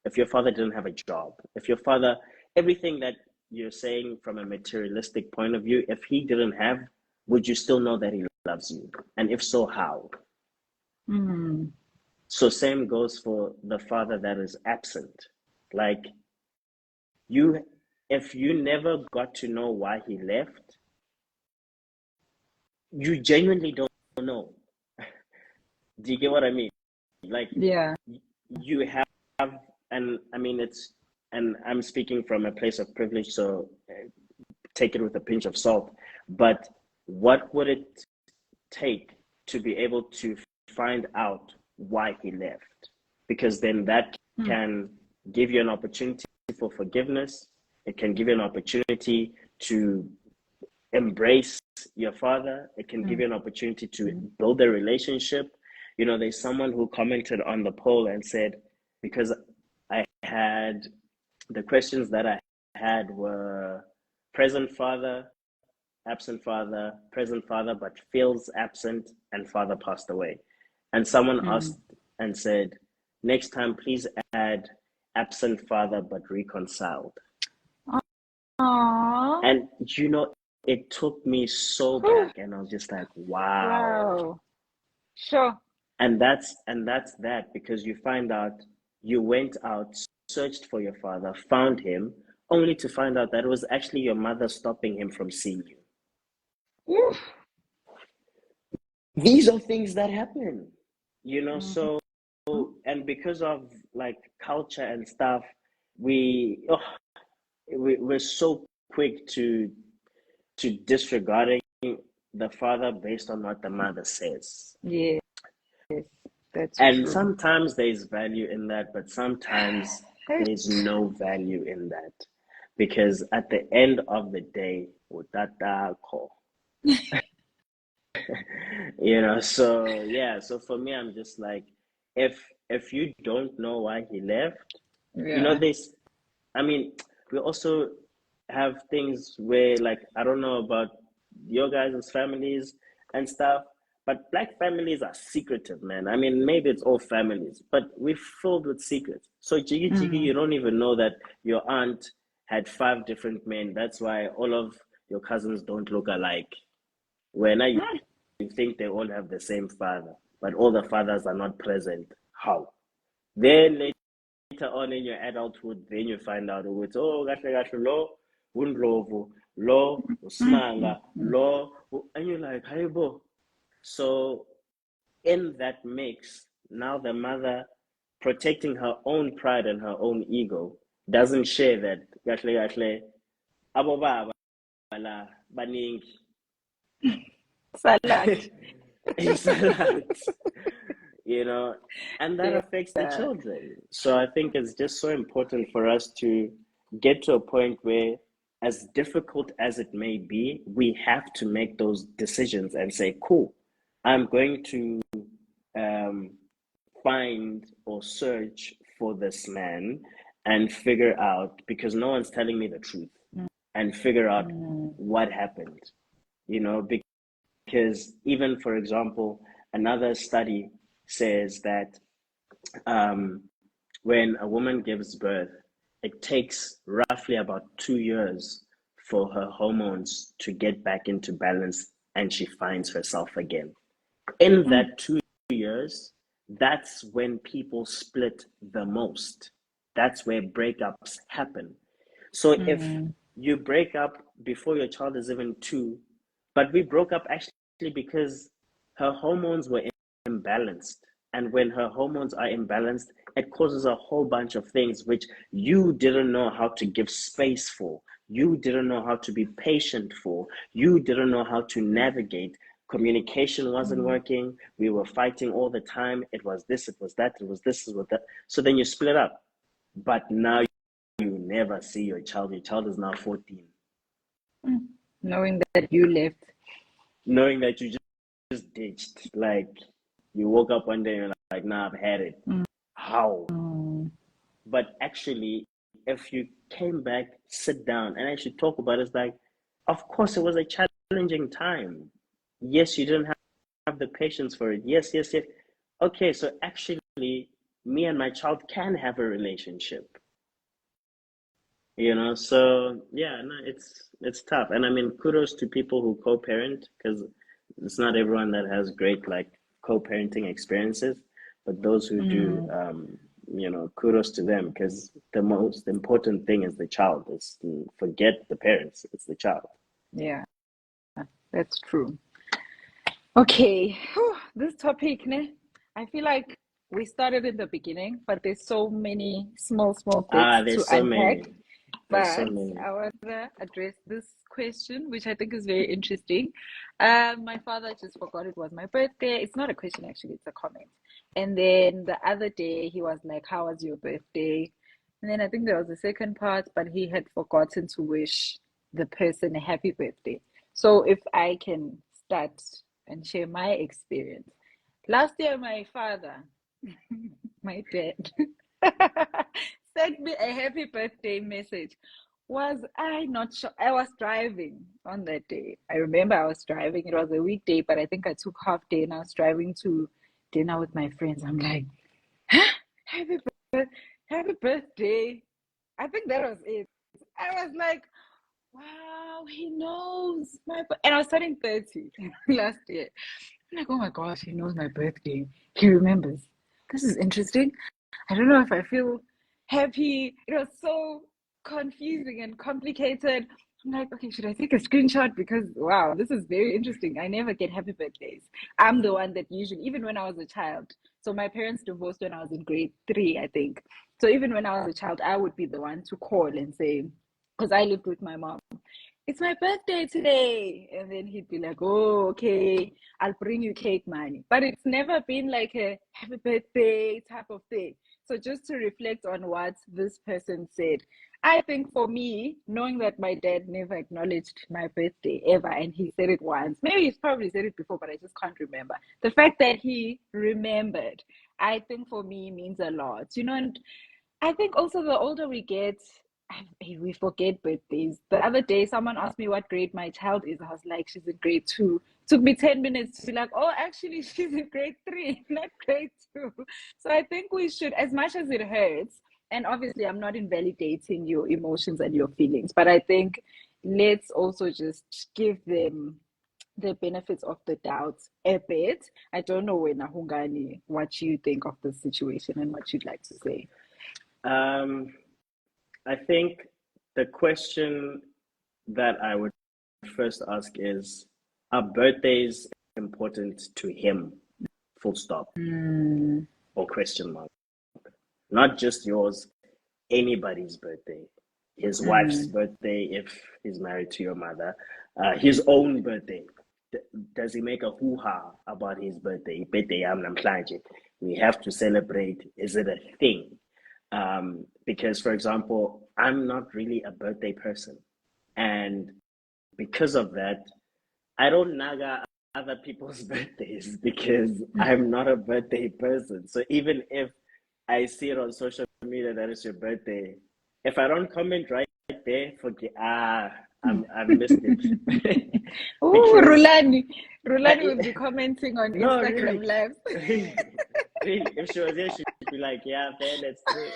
If your father didn't have a job? If your father, everything that you're saying from a materialistic point of view, if he didn't have, would you still know that he loves you? And if so, how? Mm. So same goes for the father that is absent. Like you, if you never got to know why he left, you genuinely don't know. Do you get what I mean? Like Yeah. you have, and I mean and I'm speaking from a place of privilege, so take it with a pinch of salt. But what would it take to be able to find out why he left? Because then that can give you an opportunity for forgiveness. It can give you an opportunity to embrace your father. It can give you an opportunity to build a relationship. You know, there's someone who commented on the poll and said, because I had the questions that I had were present father, absent father, present father, but feels absent, and father passed away. And someone asked and said, next time, please add absent father, but reconciled. Aww. And, you know, it took me so back, and I was just like, wow. Wow. Sure. And that's that, because you find out you went out, searched for your father, found him, only to find out that it was actually your mother stopping him from seeing you. Oof. These are things that happen, you know. So, and because of like culture and stuff, we're so quick to disregarding the father based on what the mother says. Yes, that's And true. sometimes there's value in that, but sometimes there's no value in that. Because at the end of the day, utata ko. You know, so yeah, so for me, I'm just like, if you don't know why he left, you know, Yeah. this, I mean, we also have things where, like, I don't know about your guys' families and stuff, but black families are secretive, man. I mean, maybe it's all families, but we're filled with secrets. So jiggy jiggy, you don't even know that your aunt had 5 different men. That's why all of your cousins don't look alike. When you think they all have the same father, but all the fathers are not present. How? Then later on in your adulthood, then you find out, oh, it's, oh, lo, Ndlovu, lo, Usmanga, lo, and you're like, hey, bo. So in that mix, now the mother, protecting her own pride and her own ego, doesn't share that, abo baba la baningi. Salad. It's a lot, you know, and that affects the Yeah. children. So I think it's just so important for us to get to a point where, as difficult as it may be, we have to make those decisions and say, cool, I'm going to um, find or search for this man and figure out, because no one's telling me the truth, and figure out what happened, you know, because even, for example, another study says that when a woman gives birth, it takes roughly about 2 years for her hormones to get back into balance and she finds herself again. In that 2 years, that's when people split the most. That's where breakups happen. So if you break up before your child is even 2, but we broke up actually because her hormones were imbalanced. And when her hormones are imbalanced, it causes a whole bunch of things which you didn't know how to give space for. You didn't know how to be patient for. You didn't know how to navigate. Communication wasn't working. We were fighting all the time. It was this, it was that, it was this, it was that. So then you split up. But now you never see your child. Your child is now 14. Knowing that you left. Knowing that you just ditched. Like, you woke up one day and you're like, nah, I've had it. Mm. How? Mm. But actually, if you came back, sit down, and actually talk about it, it's like, of course, it was a challenging time. Yes, you didn't have the patience for it. Yes, yes, yes. Okay, so actually, me and my child can have a relationship. So yeah, no, it's tough. And I mean, kudos to people who co-parent, because it's not everyone that has great like co-parenting experiences, but those who do, Mm. kudos to them, because the most important thing is the child. It's forget the parents, it's the child. Yeah, that's true. Okay, whew, this topic, ne? I feel like we started in the beginning, but there's so many small bits to There's so unpack. many. There's so But many. I want to address this question, which I think is very interesting. My father just forgot it was my birthday. It's not a question, actually, it's a comment. And then the other day, he was like, "How was your birthday?" And then I think there was a second part, but he had forgotten to wish the person a happy birthday. So if I can start and share my experience. Last year, my father, my dad, sent me a happy birthday message. Was I not sure? I was driving on that day. I remember I was driving. It was a weekday, but I think I took half day and I was driving to dinner with my friends. I'm like, huh? Happy birthday, happy birthday. I think that was it. I was like, wow, he knows and I was turning 30 last year. I'm like, oh my gosh, he knows my birthday. He remembers. This is interesting. I don't know if I feel happy. It was so confusing and complicated. I'm like, okay, should I take a screenshot? Because wow, this is very interesting. I never get happy birthdays. I'm the one that usually, even when I was a child. So my parents divorced when I was in grade three, I think. So even when I was a child, I would be the one to call and say, because I lived with my mom, it's my birthday today. And then he'd be like, oh, okay, I'll bring you cake money. But it's never been like a happy birthday type of thing. So just to reflect on what this person said, I think for me, knowing that my dad never acknowledged my birthday ever, and he said it once, maybe he's probably said it before, but I just can't remember. The fact that he remembered, I think for me means a lot, and I think also the older we get, we forget birthdays. The other day, someone asked me what grade my child is. I was like, she's in grade two. Took me 10 minutes to be like, oh, actually, she's in grade three, not grade two. So I think we should, as much as it hurts, and obviously, I'm not invalidating your emotions and your feelings, but I think let's also just give them the benefits of the doubt a bit. I don't know, when Hungani, what you think of the situation and what you'd like to say. Um, I think the question that I would first ask is, are birthdays important to him? Full stop Mm, or question mark. Not just yours, anybody's birthday. His wife's mm. birthday, if he's married to your mother, his own birthday. Does he make a hoo-ha about his birthday? Birthday yami namhlanje. We have to celebrate. Is it a thing? Because, for example, I'm not really a birthday person. And because of that, I don't naga other people's birthdays because I'm not a birthday person. So even if I see it on social media that it's your birthday, if I don't comment right there, forget I've missed it. Oh, Because Rulani I will be commenting on no Instagram really lives. really if she was here she'd be like, yeah, man, that's true.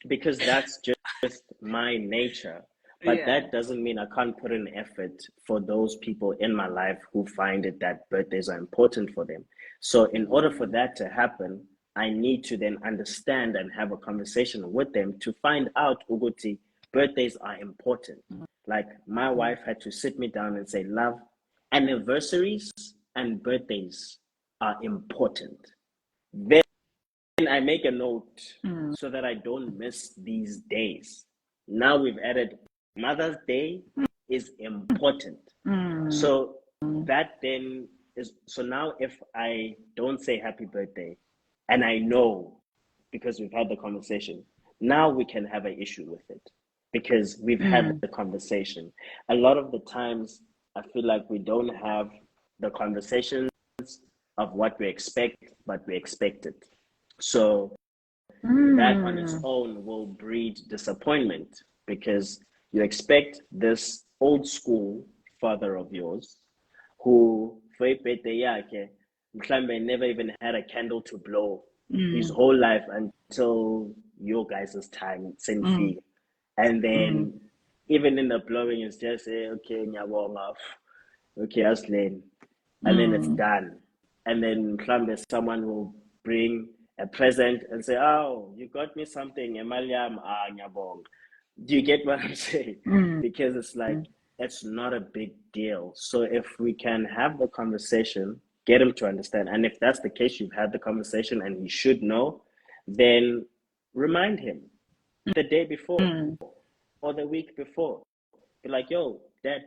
because that's just my nature. But Yeah. that doesn't mean I can't put in effort for those people in my life who find it that birthdays are important for them. So, in order for Mm, that to happen, I need to then understand and have a conversation with them to find out, Uguti, birthdays are important. Like, my mm, wife had to sit me down and say, love, anniversaries and birthdays are important. Then I make a note mm, so that I don't miss these days. Now we've added Mother's Day is important. mm, So that then is so now if I don't say happy birthday and I know because we've had the conversation, now we can have an issue with it because we've had mm, the conversation. A lot of the times I feel like we don't have the conversations of what we expect, but we expect it. So that on its own will breed disappointment because you expect this old school father of yours who for ibhede yakhe mhlambe never even had a candle to blow his whole life until your guys' time sendifika. And then even in the blowing it's just say, okay, ngiyabonga, okay, asileni, and then it's done. And then mhlambe someone will bring a present and say, oh, you got me something, imali yami, ngiyabonga. Do you get what I'm saying? Because it's like, it's not a big deal. So if we can have the conversation, get him to understand. And if that's the case, you've had the conversation and he should know, then remind him the day before or the week before. Be like, yo, Dad,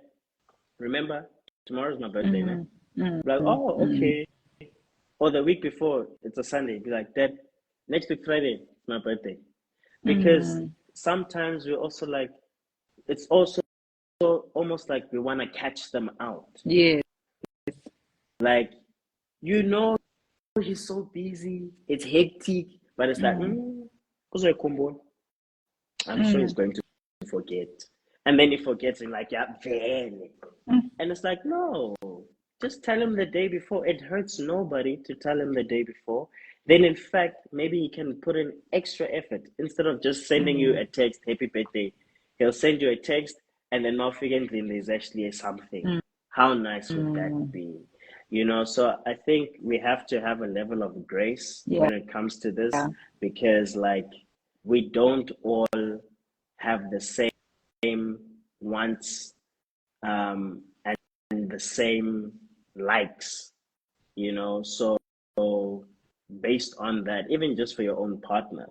remember, tomorrow's my birthday, man. Like, oh, okay. Or the week before, it's a Sunday. Be like, Dad, next week Friday, it's my birthday. Because sometimes we're also like, it's also almost like we want to catch them out. Yeah. Like, you know, he's so busy, it's hectic, but it's like, I'm sure he's going to forget. And then he forgets and like, yeah, very. And it's like, no, just tell him the day before. It hurts nobody to tell him the day before. Then, in fact, maybe he can put in extra effort instead of just sending you a text, happy birthday. He'll send you a text, and then not forgetting there's actually something. How nice would that be? You know, so I think we have to have a level of grace when it comes to this because, like, we don't all have the same wants and the same likes, you know. So based on that, even just for your own partner,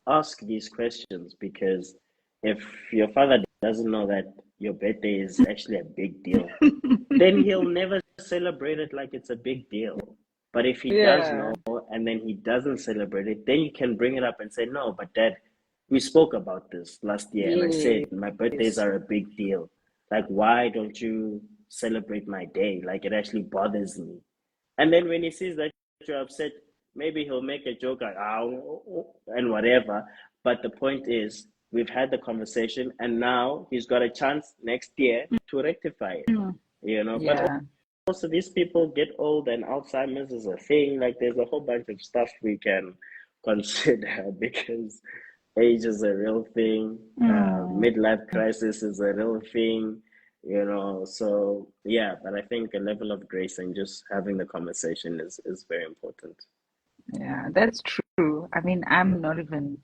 ask these questions because if your father doesn't know that your birthday is actually a big deal, then he'll never celebrate it like it's a big deal. But if he does know and then he doesn't celebrate it, then you can bring it up and say, no, but Dad, we spoke about this last year and I said my birthdays are a big deal. Like, why don't you celebrate my day? Like, it actually bothers me. And then when he sees that you're upset, maybe he'll make a joke like, and whatever. But the point is, we've had the conversation and now he's got a chance next year to rectify it, you know. But also these people get old and Alzheimer's is a thing. Like, there's a whole bunch of stuff we can consider because age is a real thing. Midlife crisis is a real thing, you know. So yeah, but I think a level of grace and just having the conversation is very important. Yeah, that's true. I mean, I'm not even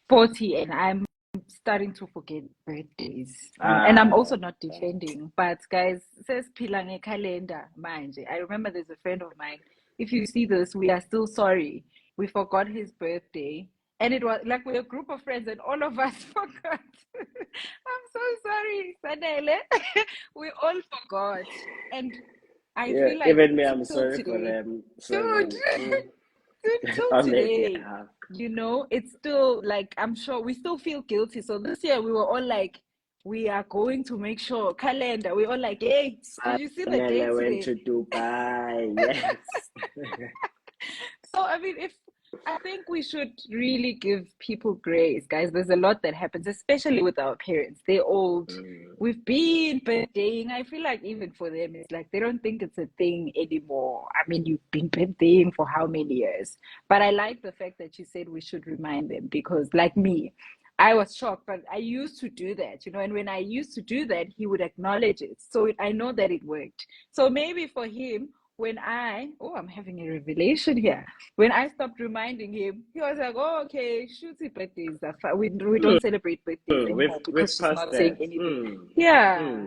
40 and I'm starting to forget birthdays. And I'm also not defending, but guys, says Pilange calendar manje. I remember there's a friend of mine. If you see this, we are still sorry. We forgot his birthday. And it was like we're a group of friends and all of us forgot. I'm so sorry, Sanele. We all forgot. And I feel like even me, I'm till sorry for today, them. dude, till On their today, behalf. you know, it's still like, I'm sure we still feel guilty. So this year we were all like, we are going to make sure calendar. We all like, hey, did you see the date Sanele went today? to Dubai. Yes. So I mean, if I think we should really give people grace, guys. There's a lot that happens, especially with our parents. They're old. We've been birthdaying. I feel like even for them, it's like they don't think it's a thing anymore. I mean, you've been birthdaying for how many years? But I like the fact that you said we should remind them because, like me, I was shocked, but I used to do that, you know, and when I used to do that, he would acknowledge it. So I know that it worked. So maybe for him, I'm having a revelation here. When I stopped reminding him, he was like, oh, okay, shooty birthdays are fine. We don't celebrate birthdays anymore because We've she's passed not saying that. anything. Yeah.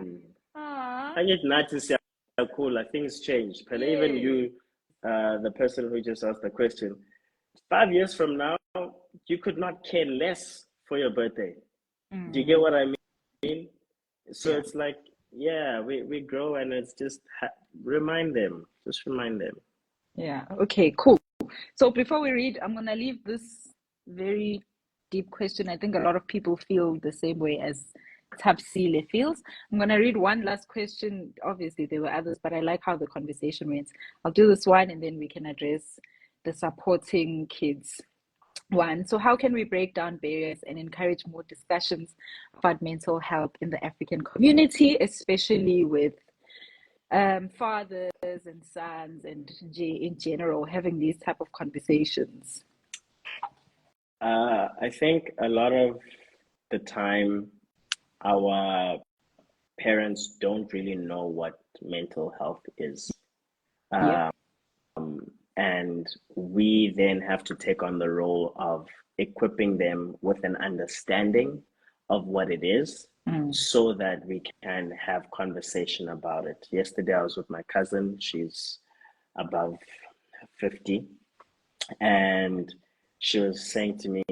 I get not to see how cool. Like, things change. But even you, the person who just asked the question, 5 years from now, you could not care less for your birthday. Do you get what I mean? So it's like, yeah, we grow and it's just remind them. Just remind them. Yeah. Okay, cool. So before we read, I'm going to leave this very deep question. I think a lot of people feel the same way as Tapsile feels. I'm going to read one last question. Obviously, there were others, but I like how the conversation went. I'll do this one and then we can address the supporting kids one. So, how can we break down barriers and encourage more discussions about mental health in the African community, especially with fathers and sons and in general having these type of conversations? I think a lot of the time our parents don't really know what mental health is. Yeah. And we then have to take on the role of equipping them with an understanding of what it is so that we can have conversation about it. Yesterday, I was with my cousin. She's above 50. And she was saying to me,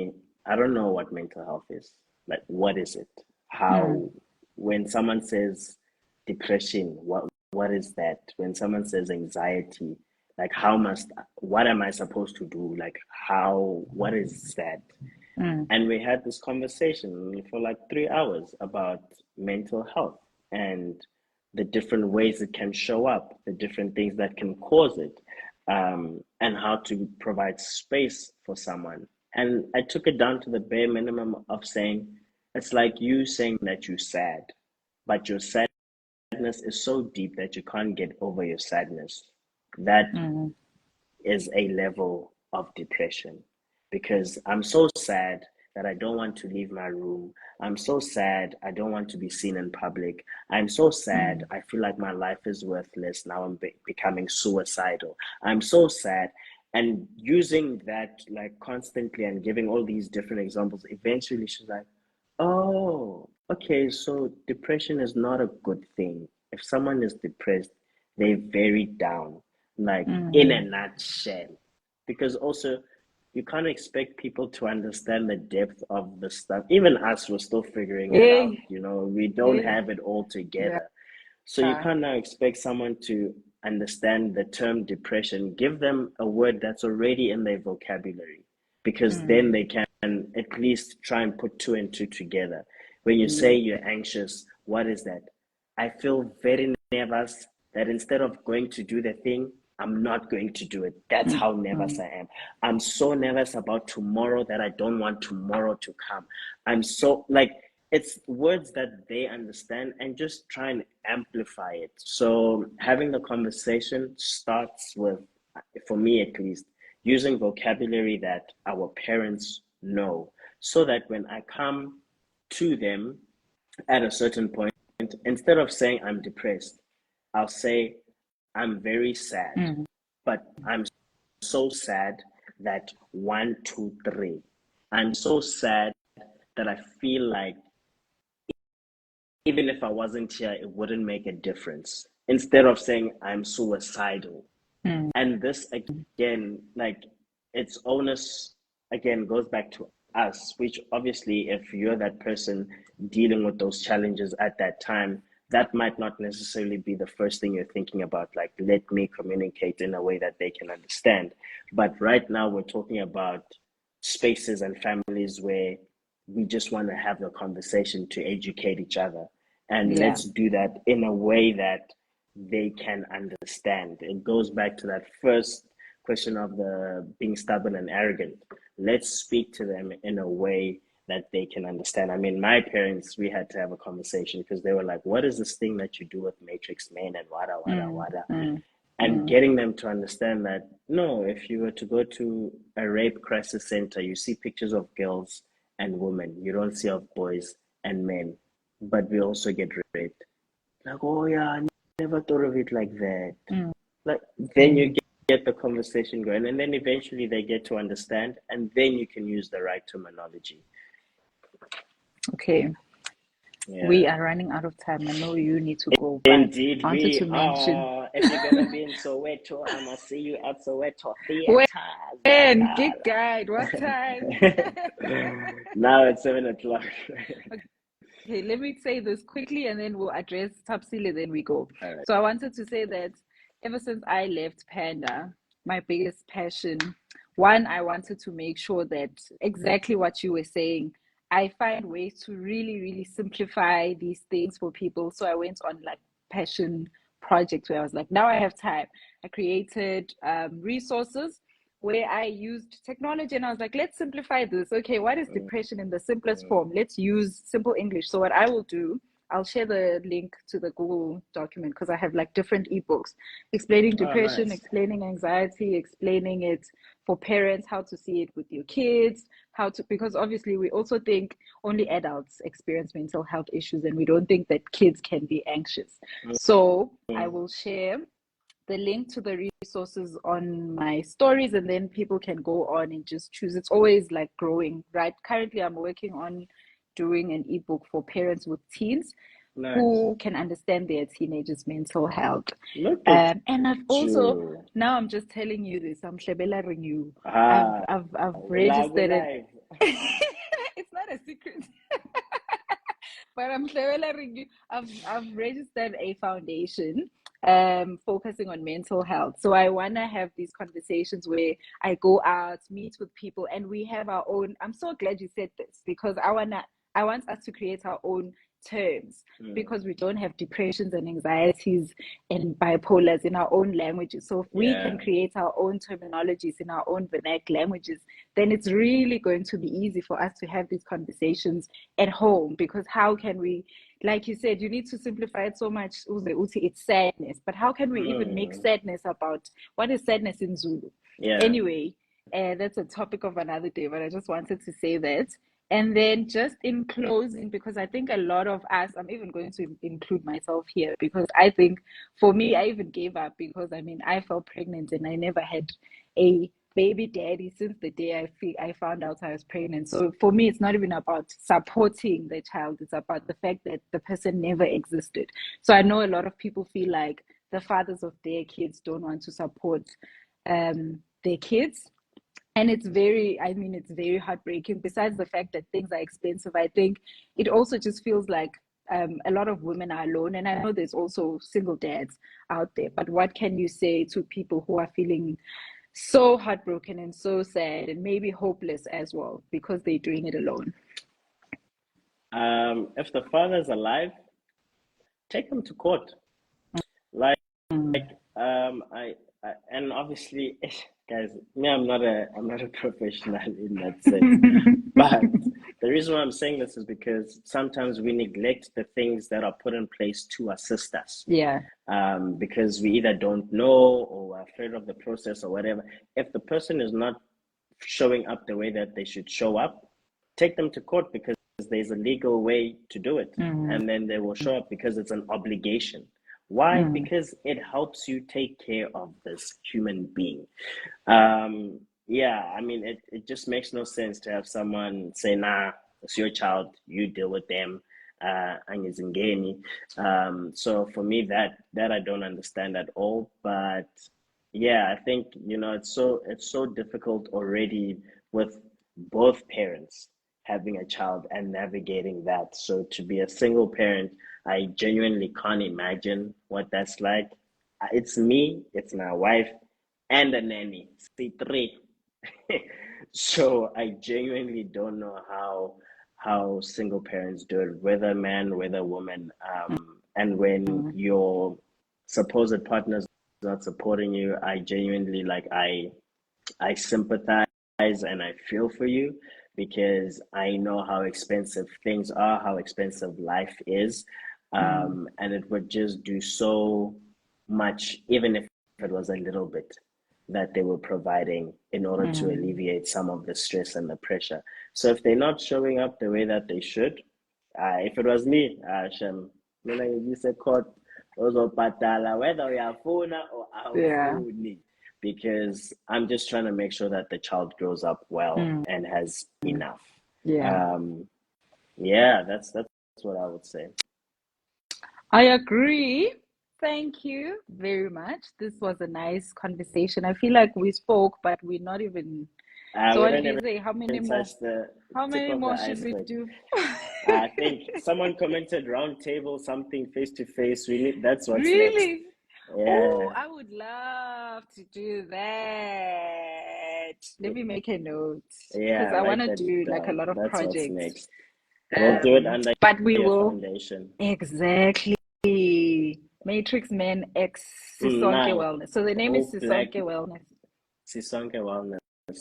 I don't know what mental health is. Like, what is it? How, when someone says depression, what is that? When someone says anxiety, like what am I supposed to do? Like what is that? And we had this conversation for like 3 hours about mental health and the different ways it can show up, the different things that can cause it, and how to provide space for someone. And I took it down to the bare minimum of saying, it's like you saying that you're sad, but your sadness is so deep that you can't get over your sadness. That is a level of depression, because I'm so sad that I don't want to leave my room. I'm so sad I don't want to be seen in public. I'm so sad I feel like my life is worthless. Now I'm becoming suicidal. I'm so sad. And using that like constantly and giving all these different examples, eventually she's like, oh, okay, so depression is not a good thing. If someone is depressed, they're very down, like in a nutshell. Because also, you can't expect people to understand the depth of the stuff. Even us, we're still figuring it out. Hey, You know, we don't hey, have it all yeah. together. So you can't now expect someone to understand the term depression. Give them a word that's already in their vocabulary, because then they can at least try and put two and two together. When you say you're anxious, what is that? I feel very nervous that instead of going to do the thing, I'm not going to do it. That's how nervous I am. I'm so nervous about tomorrow that I don't want tomorrow to come. I'm so like, it's words that they understand, and just try and amplify it. So having the conversation starts with, for me at least, using vocabulary that our parents know, so that when I come to them at a certain point, instead of saying I'm depressed, I'll say I'm very sad, but I'm so sad that one, two, three. I'm so sad that I feel like even if I wasn't here, it wouldn't make a difference. Instead of saying I'm suicidal. And this again, like, its onus again goes back to us, which obviously, if you're that person dealing with those challenges at that time, that might not necessarily be the first thing you're thinking about, like, let me communicate in a way that they can understand. But right now, we're talking about spaces and families where we just want to have the conversation to educate each other. And Yeah. let's do that in a way that they can understand. It goes back to that first question of the being stubborn and arrogant. Let's speak to them in a way that they can understand. I mean, my parents, we had to have a conversation because they were like, what is this thing that you do with Matrix Men and wada, wada, wada? And getting them to understand that, no, if you were to go to a rape crisis center, you see pictures of girls and women. You don't see of boys and men, but we also get raped. Like, oh yeah, I never thought of it like that. Like, then you get the conversation going, and then eventually they get to understand, and then you can use the right terminology. Okay. Yeah. We are running out of time. I know you need to go, but Indeed, I wanted we to mention are. If you're gonna be in Soweto, I must see you at Soweto Theatre. when Gig Guide, what time? Now it's 7 o'clock. Okay, let me say this quickly and then we'll address Tapsile, then we go. All right. So I wanted to say that ever since I left Panda, my biggest passion, one, I wanted to make sure that exactly what you were saying, I find ways to really, really simplify these things for people. So I went on like passion projects where I was like, now I have time. I created resources where I used technology and I was like, let's simplify this. Okay, what is mm, depression in the simplest mm. form? Let's use simple English. So what I will do, I'll share the link to the Google document because I have like different ebooks explaining Oh, depression, nice. explaining anxiety, explaining it for parents, how to see it with your kids, how to, because obviously we also think only adults experience mental health issues and we don't think that kids can be anxious. So I Mm, will share the link to the resources on my stories and then people can go on and just choose. It's always like growing, right? Currently I'm working on doing an ebook for parents with teens nice. who can understand their teenagers' mental health. Look at And I've also, you. now I'm just telling you this, I'm shebelaring you. I've Ah, I've I've we'll go registered it. live. It's not a secret. But I'm shebelaring you. I've registered a foundation focusing on mental health. So I wanna have these conversations where I go out, meet with people, and we have our own. I'm so glad you said this because I want us to create our own terms Mm, because we don't have depressions and anxieties and bipolars in our own languages. So if we can yeah. create our own terminologies in our own vernacular languages, then it's really going to be easy for us to have these conversations at home. Because how can we, like you said, you need to simplify it so much. It's sadness, but how can we even make Mm, sadness about what is sadness in Zulu? yeah. Anyway, that's a topic of another day, but I just wanted to say that. And then just in closing, because I think a lot of us, I'm even going to include myself here, because I think for me, I even gave up because I mean, I fell pregnant and I never had a baby daddy since the day I found out I was pregnant. So for me, it's not even about supporting the child, it's about the fact that the person never existed. So I know a lot of people feel like the fathers of their kids don't want to support their kids, and it's very, I mean, it's very heartbreaking. Besides the fact that things are expensive, I think it also just feels like a lot of women are alone, and I know there's also single dads out there, but what can you say to people who are feeling so heartbroken and so sad and maybe hopeless as well because they're doing it alone? If the father's alive, take him to court. Like, Mm, and obviously, guys, me, I'm not a professional in that sense. But the reason why I'm saying this is because sometimes we neglect the things that are put in place to assist us. yeah. Because we either don't know or we're afraid of the process or whatever. If the person is not showing up the way that they should show up, take them to court because there's a legal way to do it. Mm, And then they will show up because it's an obligation. Why? mm, Because it helps you take care of this human being. Yeah, I mean, it just makes no sense to have someone say, nah, it's your child, you deal with them. And it's Ngeni. So for me, that I don't understand at all. But yeah, I think it's so difficult already with both parents having a child and navigating that. So to be a single parent, I genuinely can't imagine what that's like. It's me, it's my wife, and a nanny. See, three. So I genuinely don't know how single parents do it, whether man, whether woman. And when mm, your supposed partner's not supporting you, I genuinely I sympathize and I feel for you because I know how expensive things are, how expensive life is. mm, And it would just do so much, even if it was a little bit that they were providing in order to mm. alleviate some of the stress and the pressure. So if they're not showing up the way that they should, if it was me, Shem, mina ngiyise court ozobhadala whether uyafuna or Yeah. awufuni, because I'm just trying to make sure that the child grows up well Mm, and has enough. yeah. Um, yeah, that's what I would say. I agree. Thank you very much. This was a nice conversation. I feel like we spoke, but we're not even. So We what did don't you even say? touch the How tip many of the more should we iceberg. do? I think someone commented round table, something face to face. We need that's what's next. Really? Oh, Yeah. I would love to do that. that. Let me make a note Yeah, because I want write to that do like a down. lot of That's what's projects. next. We'll do it under But we your will foundation. exactly Matrix Men X Sisonke Now, Wellness. So the name is all black Sisonke Wellness. Sisonke Wellness.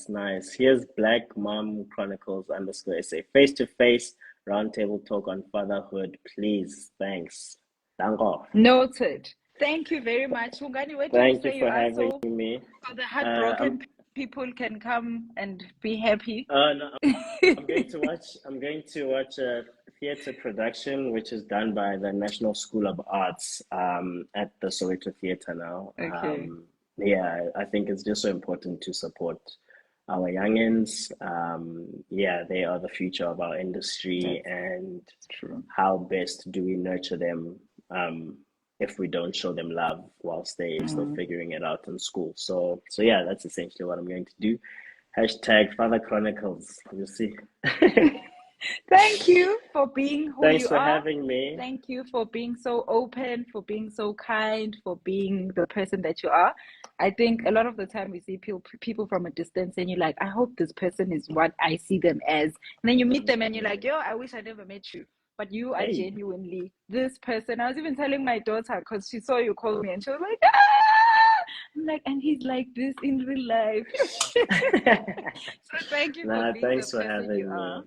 Nice. Here's Black Mom Chronicles _ SA. Face to face roundtable talk on fatherhood. Please. Thanks. Danko. Noted. Thank you very much. Hungani, where did you Thank you say you for are? having So me. the Uh, heartbroken I'm people can come and be happy. no, I'm going to watch a theatre production which is done by the National School of Arts at the Soweto Theatre now. Okay. Yeah, I think it's just so important to support our youngins. Yeah, they are the future of our industry, That's and true. how best do we nurture them if we don't show them love whilst they're still figuring it out in school? So yeah, that's essentially what I'm going to do. Hashtag Father Chronicles. You see. Thank you for being who Thanks you for are. having me. Thank you for being so open, for being so kind, for being the person that you are. I think a lot of the time we see people from a distance and you're like, I hope this person is what I see them as. And then you meet them and you're like, yo, I wish I never met you. But you are Hey. genuinely this person. I was even telling my daughter because she saw you call me and she was like, ah! I'm like, and he's like this in real life. So thank you for Nah, being the thanks for person you having are. me.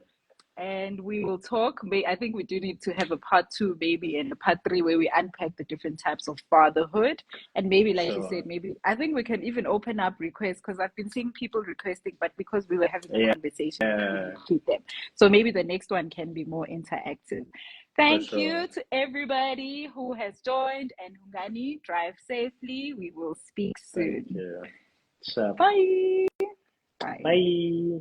And we will talk. I think we do need to have a part 2, maybe, and a part 3 where we unpack the different types of fatherhood. And maybe, like you Sure. said, maybe I think we can even open up requests because I've been seeing people requesting, but because we were having a Yeah, conversation, we didn't include them. So maybe the next one can be more interactive. for Thank sure. you to everybody who has joined. And Hungani, drive safely. We will speak Thank soon. you. Sure. Bye. Bye. Bye.